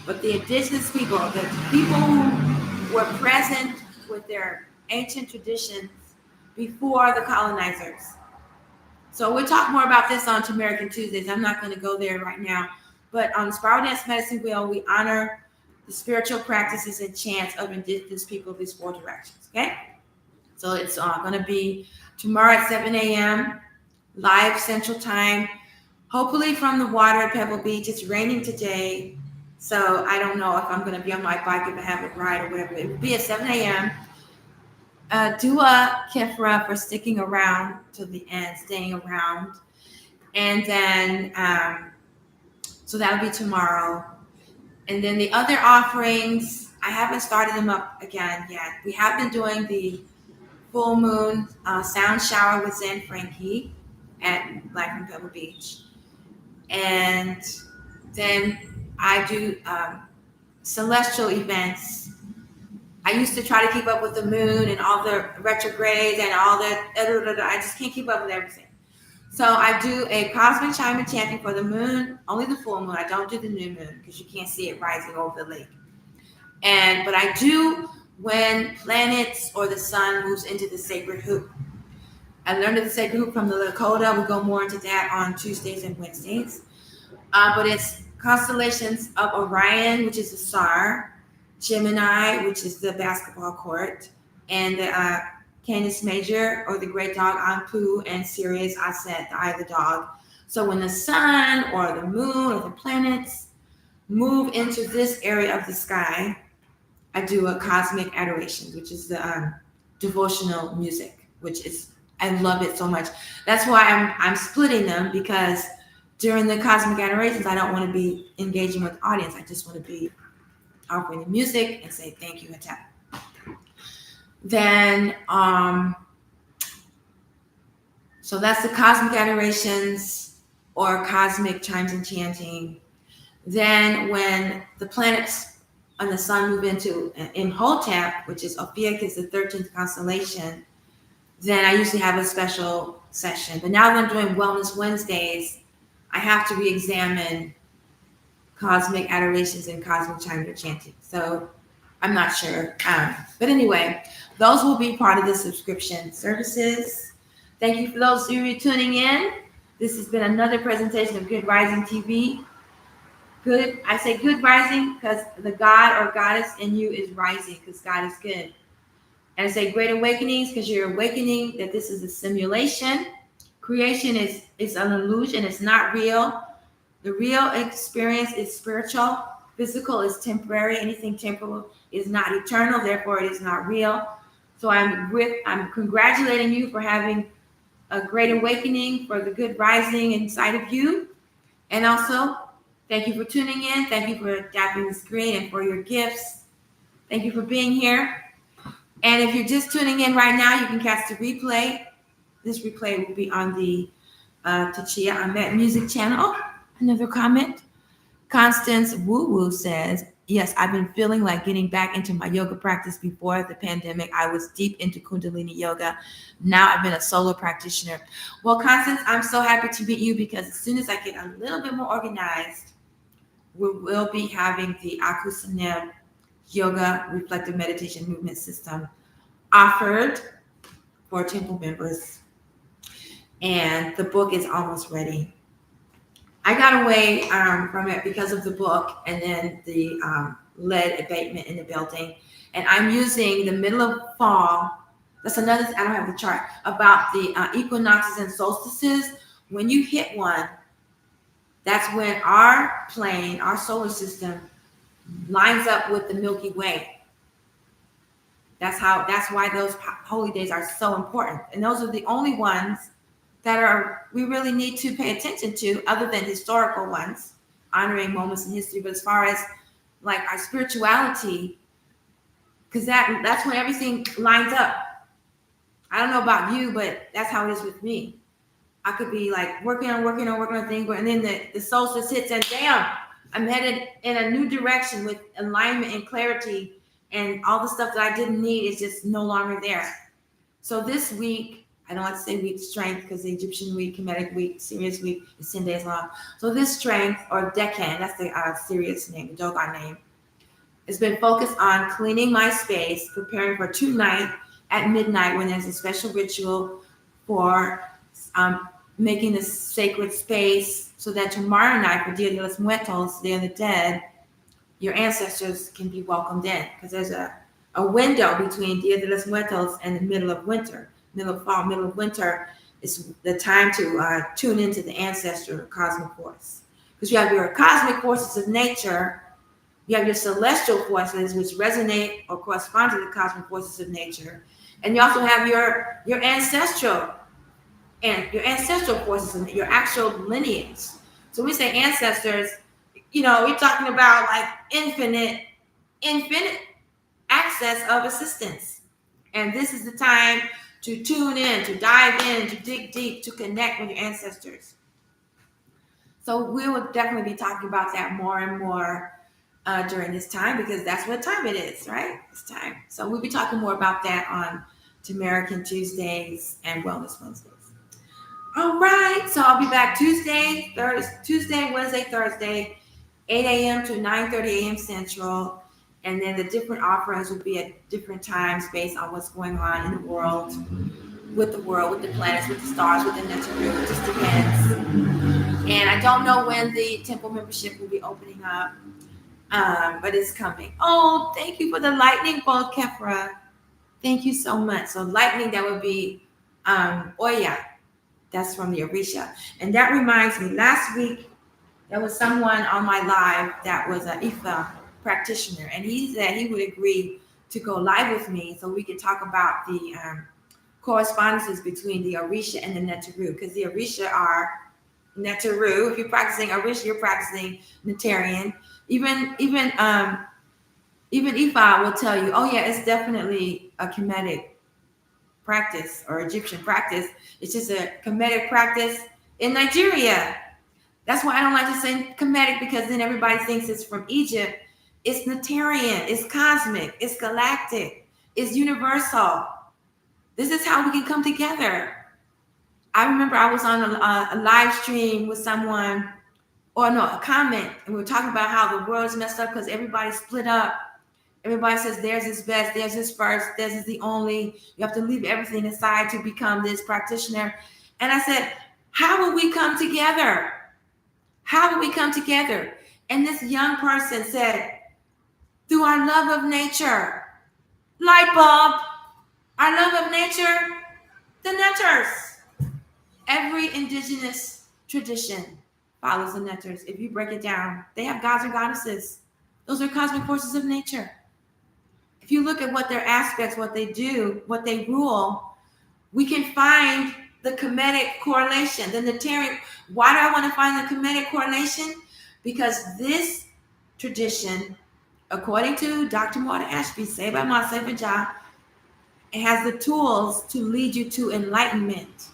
But the indigenous people, the people who were present with their ancient traditions before the colonizers. So we'll talk more about this on Tamarican Tuesdays. I'm not going to go there right now. But on the Spiral Dance Medicine Wheel, we honor the spiritual practices and chants of indigenous people of these 4 directions. Okay? So it's going to be tomorrow at 7 a.m. live Central Time. Hopefully from the water at Pebble Beach. It's raining today, so I don't know if I'm going to be on my bike, if I have a ride or whatever. It will be at 7 a.m. Dua Kefra for sticking around till the end, staying around. And then, so that'll be tomorrow. And then the other offerings, I haven't started them up again yet. We have been doing the full moon sound shower with Zen Frankie at Life in Pebble Beach. And then I do celestial events. I used to try to keep up with the moon and all the retrogrades and all that. I just can't keep up with everything. So I do a cosmic chime and chanting for the moon, only the full moon. I don't do the new moon because you can't see it rising over the lake. But I do when planets or the sun moves into the sacred hoop. I learned the sacred hoop from the Lakota. We go more into that on Tuesdays and Wednesdays. But it's constellations of Orion, which is a star, Gemini, which is the basketball court, and the Canis Major, or the great dog Anpu, and Sirius Aset, the eye of the dog. So when the sun or the moon or the planets move into this area of the sky, I do a cosmic adoration, which is the devotional music, which is, I love it so much. That's why I'm splitting them, because during the cosmic adorations, I don't want to be engaging with the audience. I just want to be offering the music and say thank you and tap. Then, so that's the cosmic adorations or cosmic chimes and chanting. Then when the planets and the sun move into Imhotep, which is Ophiuch, is the 13th constellation, then I usually have a special session. But now that I'm doing Wellness Wednesdays, I have to re-examine cosmic adorations and cosmic chimes and chanting. So I'm not sure. But anyway, those will be part of the subscription services. Thank you for those of you tuning in. This has been another presentation of Good Rising TV. Good, I say good rising because the God or goddess in you is rising, because God is good. And I say great awakenings because you're awakening that this is a simulation. Creation is an illusion. It's not real. The real experience is spiritual. Physical is temporary. Anything temporal is not eternal. Therefore, it is not real. So I'm congratulating you for having a great awakening, for the good rising inside of you. And also, thank you for tuning in. Thank you for tapping the screen and for your gifts. Thank you for being here. And if you're just tuning in right now, you can catch the replay. This replay will be on the Tachia Ahmed Music channel. Oh, another comment. Constance Woo Woo says, yes, I've been feeling like getting back into my yoga practice. Before the pandemic, I was deep into Kundalini yoga. Now I've been a solo practitioner. Well, Constance, I'm so happy to meet you, because as soon as I get a little bit more organized, we will be having the Akusanem Yoga Reflective Meditation Movement System offered for temple members. And the book is almost ready. I got away from it because of the book and then the lead abatement in the building. And I'm using the middle of fall. That's another thing, I don't have the chart, about the equinoxes and solstices. When you hit one, that's when our plane, our solar system, lines up with the Milky Way. That's why those holy days are so important. And those are the only ones that we really need to pay attention to, other than historical ones, honoring moments in history. But as far as like our spirituality, because that's when everything lines up. I don't know about you, but that's how it is with me. I could be like working on a thing, and then the solstice hits, and damn, I'm headed in a new direction with alignment and clarity, and all the stuff that I didn't need is just no longer there. So this week, I don't like to say week strength, because the Egyptian week, Kemetic week, Sirius week is 10 days long. So this strength, or Deccan, that's the Sirius name, the Dogon name, has been focused on cleaning my space, preparing for tonight at midnight, when there's a special ritual for making this sacred space, so that tomorrow night for Dia de los Muertos, Day of the Dead, your ancestors can be welcomed in, because there's a window between Dia de los Muertos and the middle of winter. Middle of fall, middle of winter is the time to tune into the ancestor cosmic force. Because you have your cosmic forces of nature, you have your celestial forces, which resonate or correspond to the cosmic forces of nature, and you also have your ancestral forces, your actual lineage. So when we say ancestors, we're talking about like infinite access of assistance. And this is the time to tune in, to dive in, to dig deep, to connect with your ancestors. So we will definitely be talking about that more and more during this time, because that's what time it is, right? It's time. So we'll be talking more about that on American Tuesdays and Wellness Wednesdays. All right, so I'll be back Tuesday, Wednesday, Thursday, 8 a.m. to 9:30 a.m. Central. And then the different offerings will be at different times based on what's going on in the world, with the planets, with the stars, with the Neterian. It just depends. And I don't know when the temple membership will be opening up. but it's coming. Oh, thank you for the lightning bolt, Kefra. Thank you so much. So lightning, that would be Oya. That's from the Orisha. And that reminds me, last week there was someone on my live that was an Ifa practitioner, and he said he would agree to go live with me so we could talk about the correspondences between the Orisha and the Neteru, because the Orisha are Neteru. If you're practicing Orisha, you're practicing Neterian. Even Ifa will tell you, oh yeah, it's definitely a Kemetic practice or Egyptian practice. It's just a Kemetic practice in Nigeria. That's why I don't like to say Kemetic, because then everybody thinks it's from Egypt. It's Neterian, it's cosmic, it's galactic, it's universal. This is how we can come together. I remember I was on a live stream with someone, or no, a comment, and we were talking about how the world is messed up because everybody's split up. Everybody says theirs is best, theirs is first, theirs is the only. You have to leave everything aside to become this practitioner. And I said, how will we come together? How will we come together? And this young person said, through our love of nature. Light bulb, our love of nature, the Neters. Every indigenous tradition follows the Neters. If you break it down, they have gods and goddesses. Those are cosmic forces of nature. If you look at what their aspects, what they do, what they rule, we can find the Kemetic correlation, the Neterian. Why do I want to find the Kemetic correlation? Because this tradition, according to Dr. Marta Ashby, say by Masefa Jah, it has the tools to lead you to enlightenment.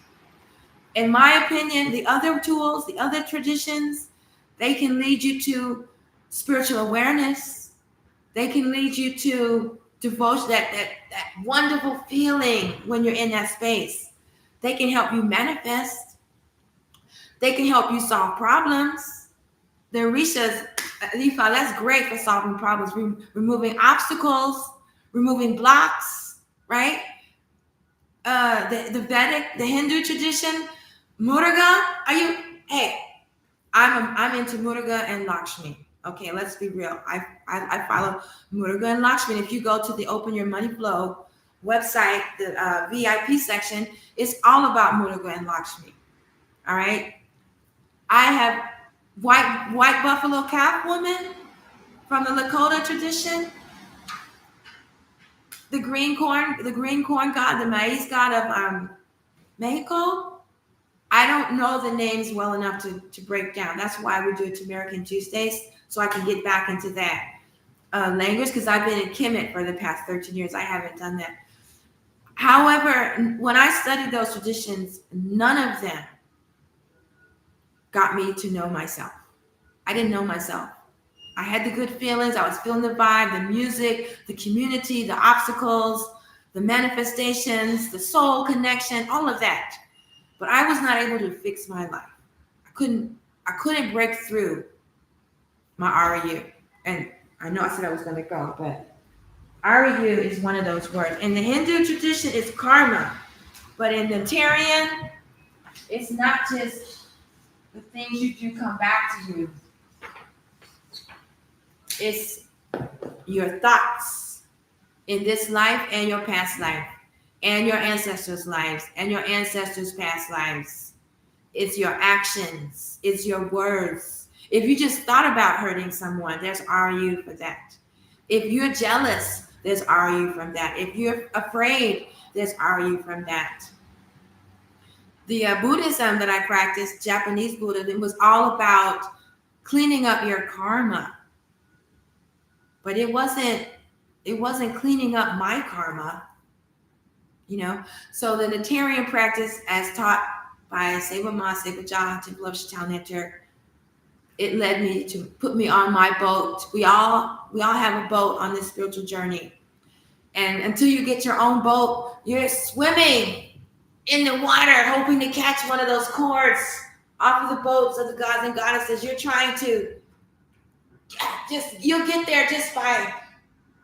In my opinion, the other tools, the other traditions, they can lead you to spiritual awareness. They can lead you to devotion, that wonderful feeling when you're in that space. They can help you manifest. They can help you solve problems. The Orishas, that's great for solving problems, removing obstacles, removing blocks, right? The Vedic, the Hindu tradition, Muruga, I'm into Muruga and Lakshmi. Okay, let's be real. I follow Muruga and Lakshmi. If you go to the Open Your Money Flow website, the VIP section, it's all about Muruga and Lakshmi. All right. I have white buffalo calf woman from the Lakota tradition. The green corn god, the maize god of Mexico. I don't know the names well enough to break down. That's why we do it to American Tuesdays, so I can get back into that language, because I've been in Kemet for the past 13 years. I haven't done that. However, when I studied those traditions, none of them got me to know myself. I didn't know myself. I had the good feelings. I was feeling the vibe, the music, the community, the obstacles, the manifestations, the soul connection, all of that. But I was not able to fix my life. I couldn't break through my REU. And I know I said I was going to go, but REU is one of those words. In the Hindu tradition, it's karma. But in the Neterian, it's not just the things you do come back to you. It's your thoughts in this life and your past life and your ancestors' lives and your ancestors' past lives. It's your actions. It's your words. If you just thought about hurting someone, there's RU for that. If you're jealous, there's RU from that. If you're afraid, there's RU from that. The Buddhism that I practiced, Japanese Buddhism, was all about cleaning up your karma. But it wasn't cleaning up my karma, So the Neterian practice, as taught by Seva Ma, Seva Jah, Temple of Chatal Neter, it led me to put me on my boat. We all have a boat on this spiritual journey. And until you get your own boat, you're swimming in the water, hoping to catch one of those cords off of the boats of the gods and goddesses. You're trying to you'll get there just by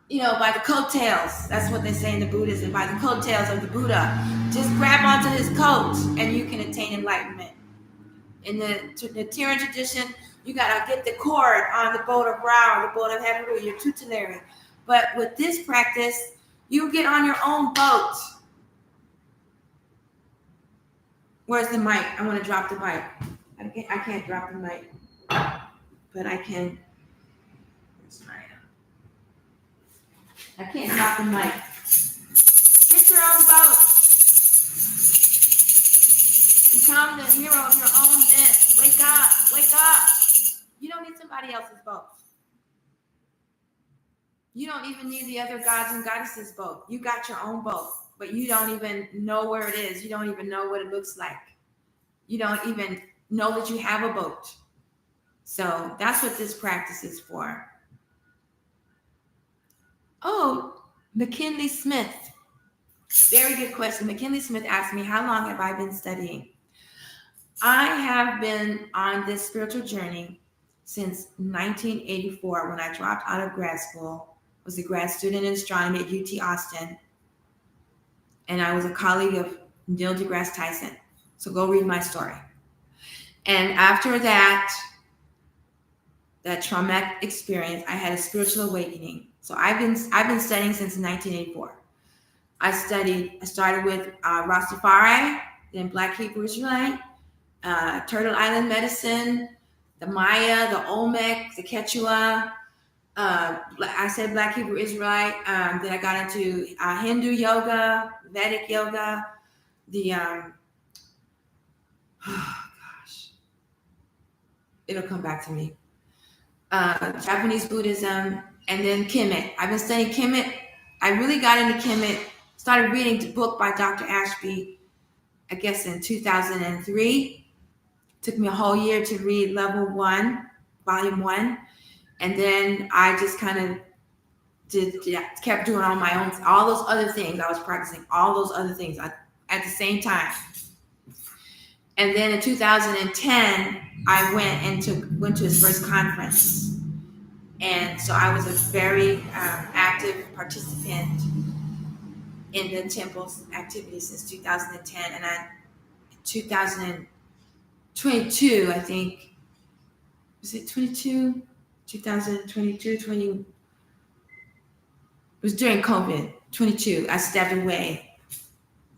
the coattails. That's what they say in the Buddhism, by the coattails of the Buddha. Just grab onto his coat and you can attain enlightenment. In the Neterian tradition, You got to get the cord on the boat of Ra, the boat of heaven, your tutelary. But with this practice, you get on your own boat. Where's the mic? I want to drop the mic. I can't drop the mic, but I can. I can't drop the mic. Get your own boat. Become the hero of your own myth. Wake up. Wake up. You don't need somebody else's boat. You don't even need the other gods and goddesses' boat. You got your own boat, but you don't even know where it is. You don't even know what it looks like. You don't even know that you have a boat. So that's what this practice is for. Oh, McKinley Smith. Very good question. McKinley Smith asked me, how long have I been studying? I have been on this spiritual journey since 1984 when I dropped out of grad school. I was a grad student in astronomy at UT Austin. And I was a colleague of Neil deGrasse Tyson. So go read my story. And after that traumatic experience, I had a spiritual awakening. So I've been studying since 1984. I started with Rastafari, then Black Hebrew Israelite, Turtle Island medicine, the Maya, the Olmec, the Quechua. I said Black Hebrew Israelite. Then I got into Hindu yoga, Vedic yoga, the it'll come back to me. Japanese Buddhism, and then Kemet. I've been studying Kemet. I really got into Kemet, started reading the book by Dr. Ashby, I guess in 2003. Took me a whole year to read level 1, volume 1. And then I just kind of kept doing on my own, all those other things. I was practicing all those other things at the same time. And then in 2010, I went to his first conference. And so I was a very active participant in the temple's activities since 2010. And in 2022, I think, was it 22? 2022, 20. It was during COVID, 22. I stepped away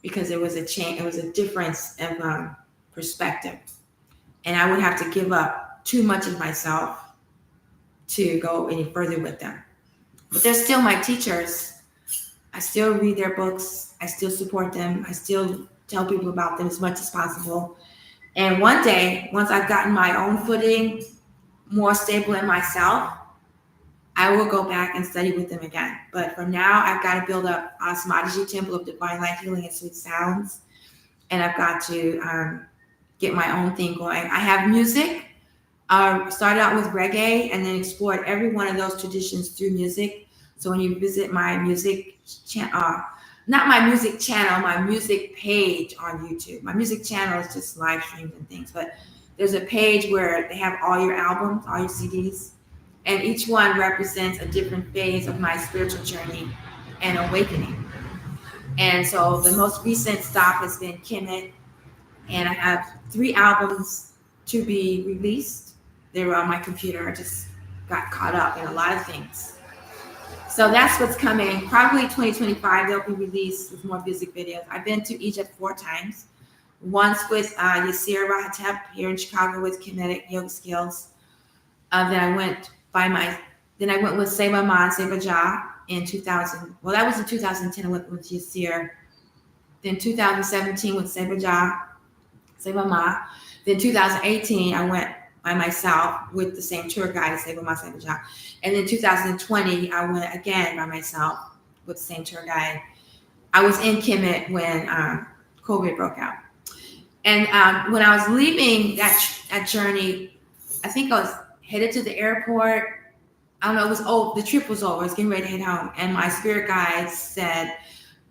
because there was a change. It was a difference of perspective. And I would have to give up too much of myself to go any further with them. But they're still my teachers. I still read their books. I still support them. I still tell people about them as much as possible. And one day, once I've gotten my own footing, more stable in myself, I will go back and study with them again. But for now, I've got to build up Osmology Temple of Divine Light, Healing, and Sweet Sounds. And I've got to get my own thing going. I have music. Started out with reggae and then explored every one of those traditions through music. So when you visit my music channel, not my music channel, my music page on YouTube. My music channel is just live streams and things, but there's a page where they have all your albums, all your CDs, and each one represents a different phase of my spiritual journey and awakening. And so the most recent stop has been Kemet, and I have 3 albums to be released. They were on my computer. I just got caught up in a lot of things. So that's what's coming. Probably 2025, they'll be released with more music videos. I've been to Egypt 4 times. Once with Yasir Rahatep here in Chicago with Kemetic Yoga Skills. Then I went with Seba Ma and Seba Ja in 2000. Well, that was in 2010. I went with Yasir. Then 2017 with Seba Ja, Seba Ma. Then 2018, I went by myself with the same tour guide as Seba Ma, Seba Ja. And then 2020, I went again by myself with the same tour guide. I was in Kemet when COVID broke out. And when I was leaving that journey, I think I was headed to the airport. I don't know, the trip was over. I was getting ready to head home. And my spirit guide said,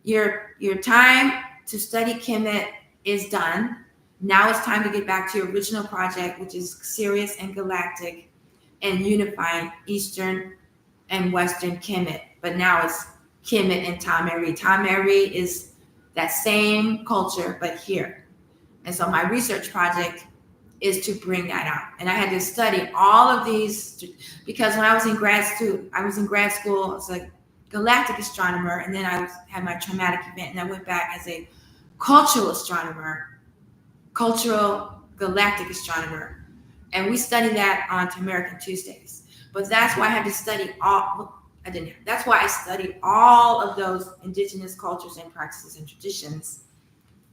your time to study Kemet is done. Now it's time to get back to your original project, which is Sirius and Galactic, and unifying Eastern and Western Kemet. But now it's Kemet and Ta-Meri. Ta-Meri is that same culture, but here. And so my research project is to bring that out. And I had to study all of these because when I was in grad school, I was a galactic astronomer, and then I had my traumatic event, and I went back as a cultural astronomer, cultural galactic astronomer, and we studied that on American Tuesdays. But that's why I had to study all. I didn't. That's why I studied all of those indigenous cultures and practices and traditions,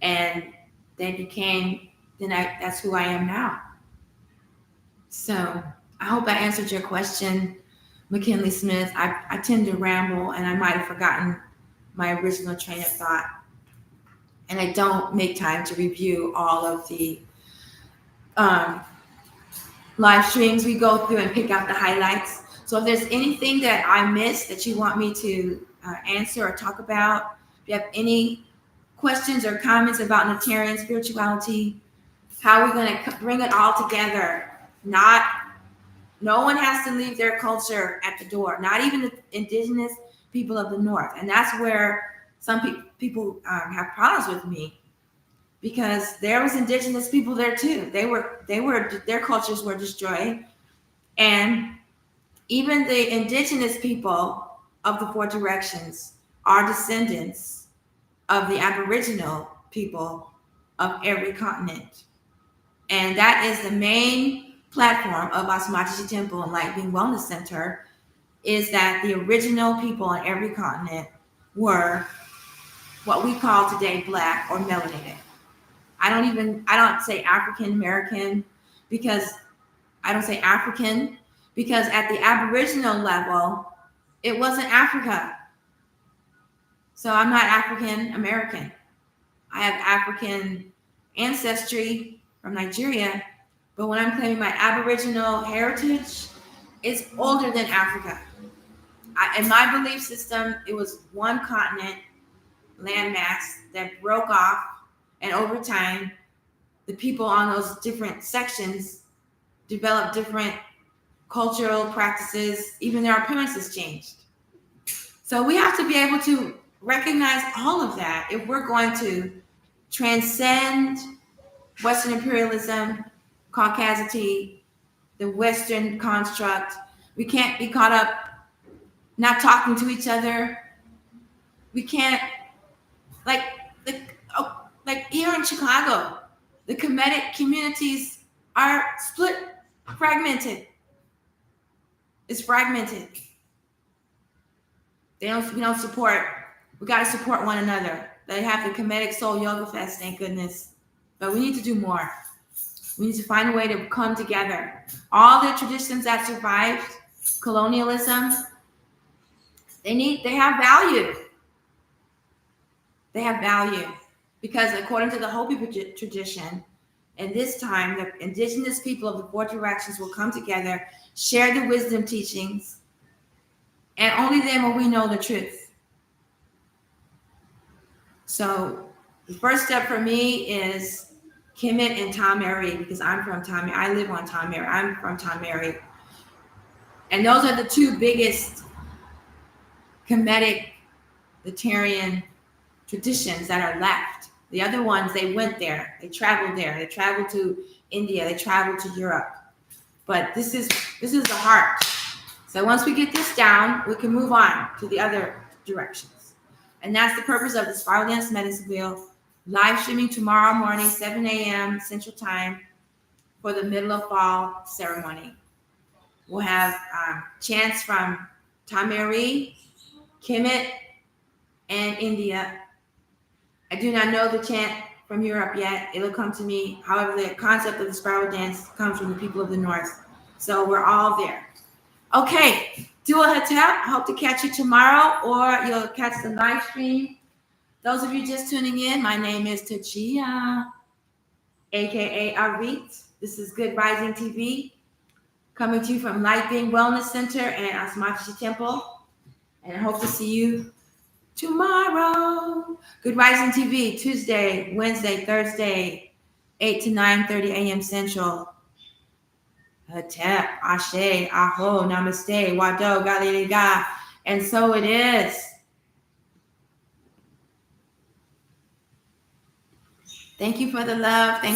and they became. That's who I am now. So I hope I answered your question, McKinley Smith. I tend to ramble, and I might have forgotten my original train of thought, and I don't make time to review all of the live streams we go through and pick out the highlights. So if there's anything that I missed that you want me to answer or talk about, if you have any questions or comments about Neterian spirituality, how we're going to bring it all together. No one has to leave their culture at the door, not even the indigenous people of the North. And that's where some people have problems with me, because there was indigenous people there too. Their cultures were destroyed. And even the indigenous people of the Four Directions are descendants of the Aboriginal people of every continent. And that is the main platform of Asmataji Temple and Light Being Wellness Center, is that the original people on every continent were what we call today Black or melanated. I don't say African American, because I don't say African, because at the Aboriginal level, it wasn't Africa. So I'm not African American. I have African ancestry from Nigeria, but when I'm claiming my Aboriginal heritage, it's older than Africa. In my belief system, it was one continent landmass that broke off, and over time, the people on those different sections developed different cultural practices. Even their appearances changed. So we have to be able to recognize all of that if we're going to transcend Western imperialism, Caucasity, the Western construct. We can't be caught up not talking to each other. We can't, like here in Chicago, the Kemetic communities are split, fragmented. It's fragmented. We don't support. We got to support one another. They have the Kemetic Soul Yoga Fest, thank goodness. But we need to do more. We need to find a way to come together. All the traditions that survived colonialism, they have value. They have value because according to the Hopi tradition, and this time the indigenous people of the Four Directions will come together, share the wisdom teachings, and only then will we know the truth. So the first step for me is Kemet and Tamari, because I'm from Tamari. I live on Tamari. I'm from Tamari. And those are the two biggest Kemetic Neterian traditions that are left. The other ones, they went there. They traveled there. They traveled to India. They traveled to Europe. But this is the heart. So once we get this down, we can move on to the other directions. And that's the purpose of the Spiral Dance Medicine Wheel live streaming tomorrow morning, 7 a.m. Central Time, for the middle of fall ceremony. We'll have chants from Tamari, Kemet, and India. I do not know the chant from Europe yet. It'll come to me. However, the concept of the spiral dance comes from the people of the North. So we're all there. Okay, Dua Hatep. I hope to catch you tomorrow, or you'll catch the live stream. Those of you just tuning in, my name is Tachia, aka Arit. This is Good Rising TV, coming to you from Light Being Wellness Center and Asmataji Temple. And I hope to see you tomorrow. Good Rising TV, Tuesday, Wednesday, Thursday, 8 to 9:30 a.m. Central. Hatep, Ashe, Aho, Namaste, Wado, Galiliga. And so it is. Thank you for the love. Thank you.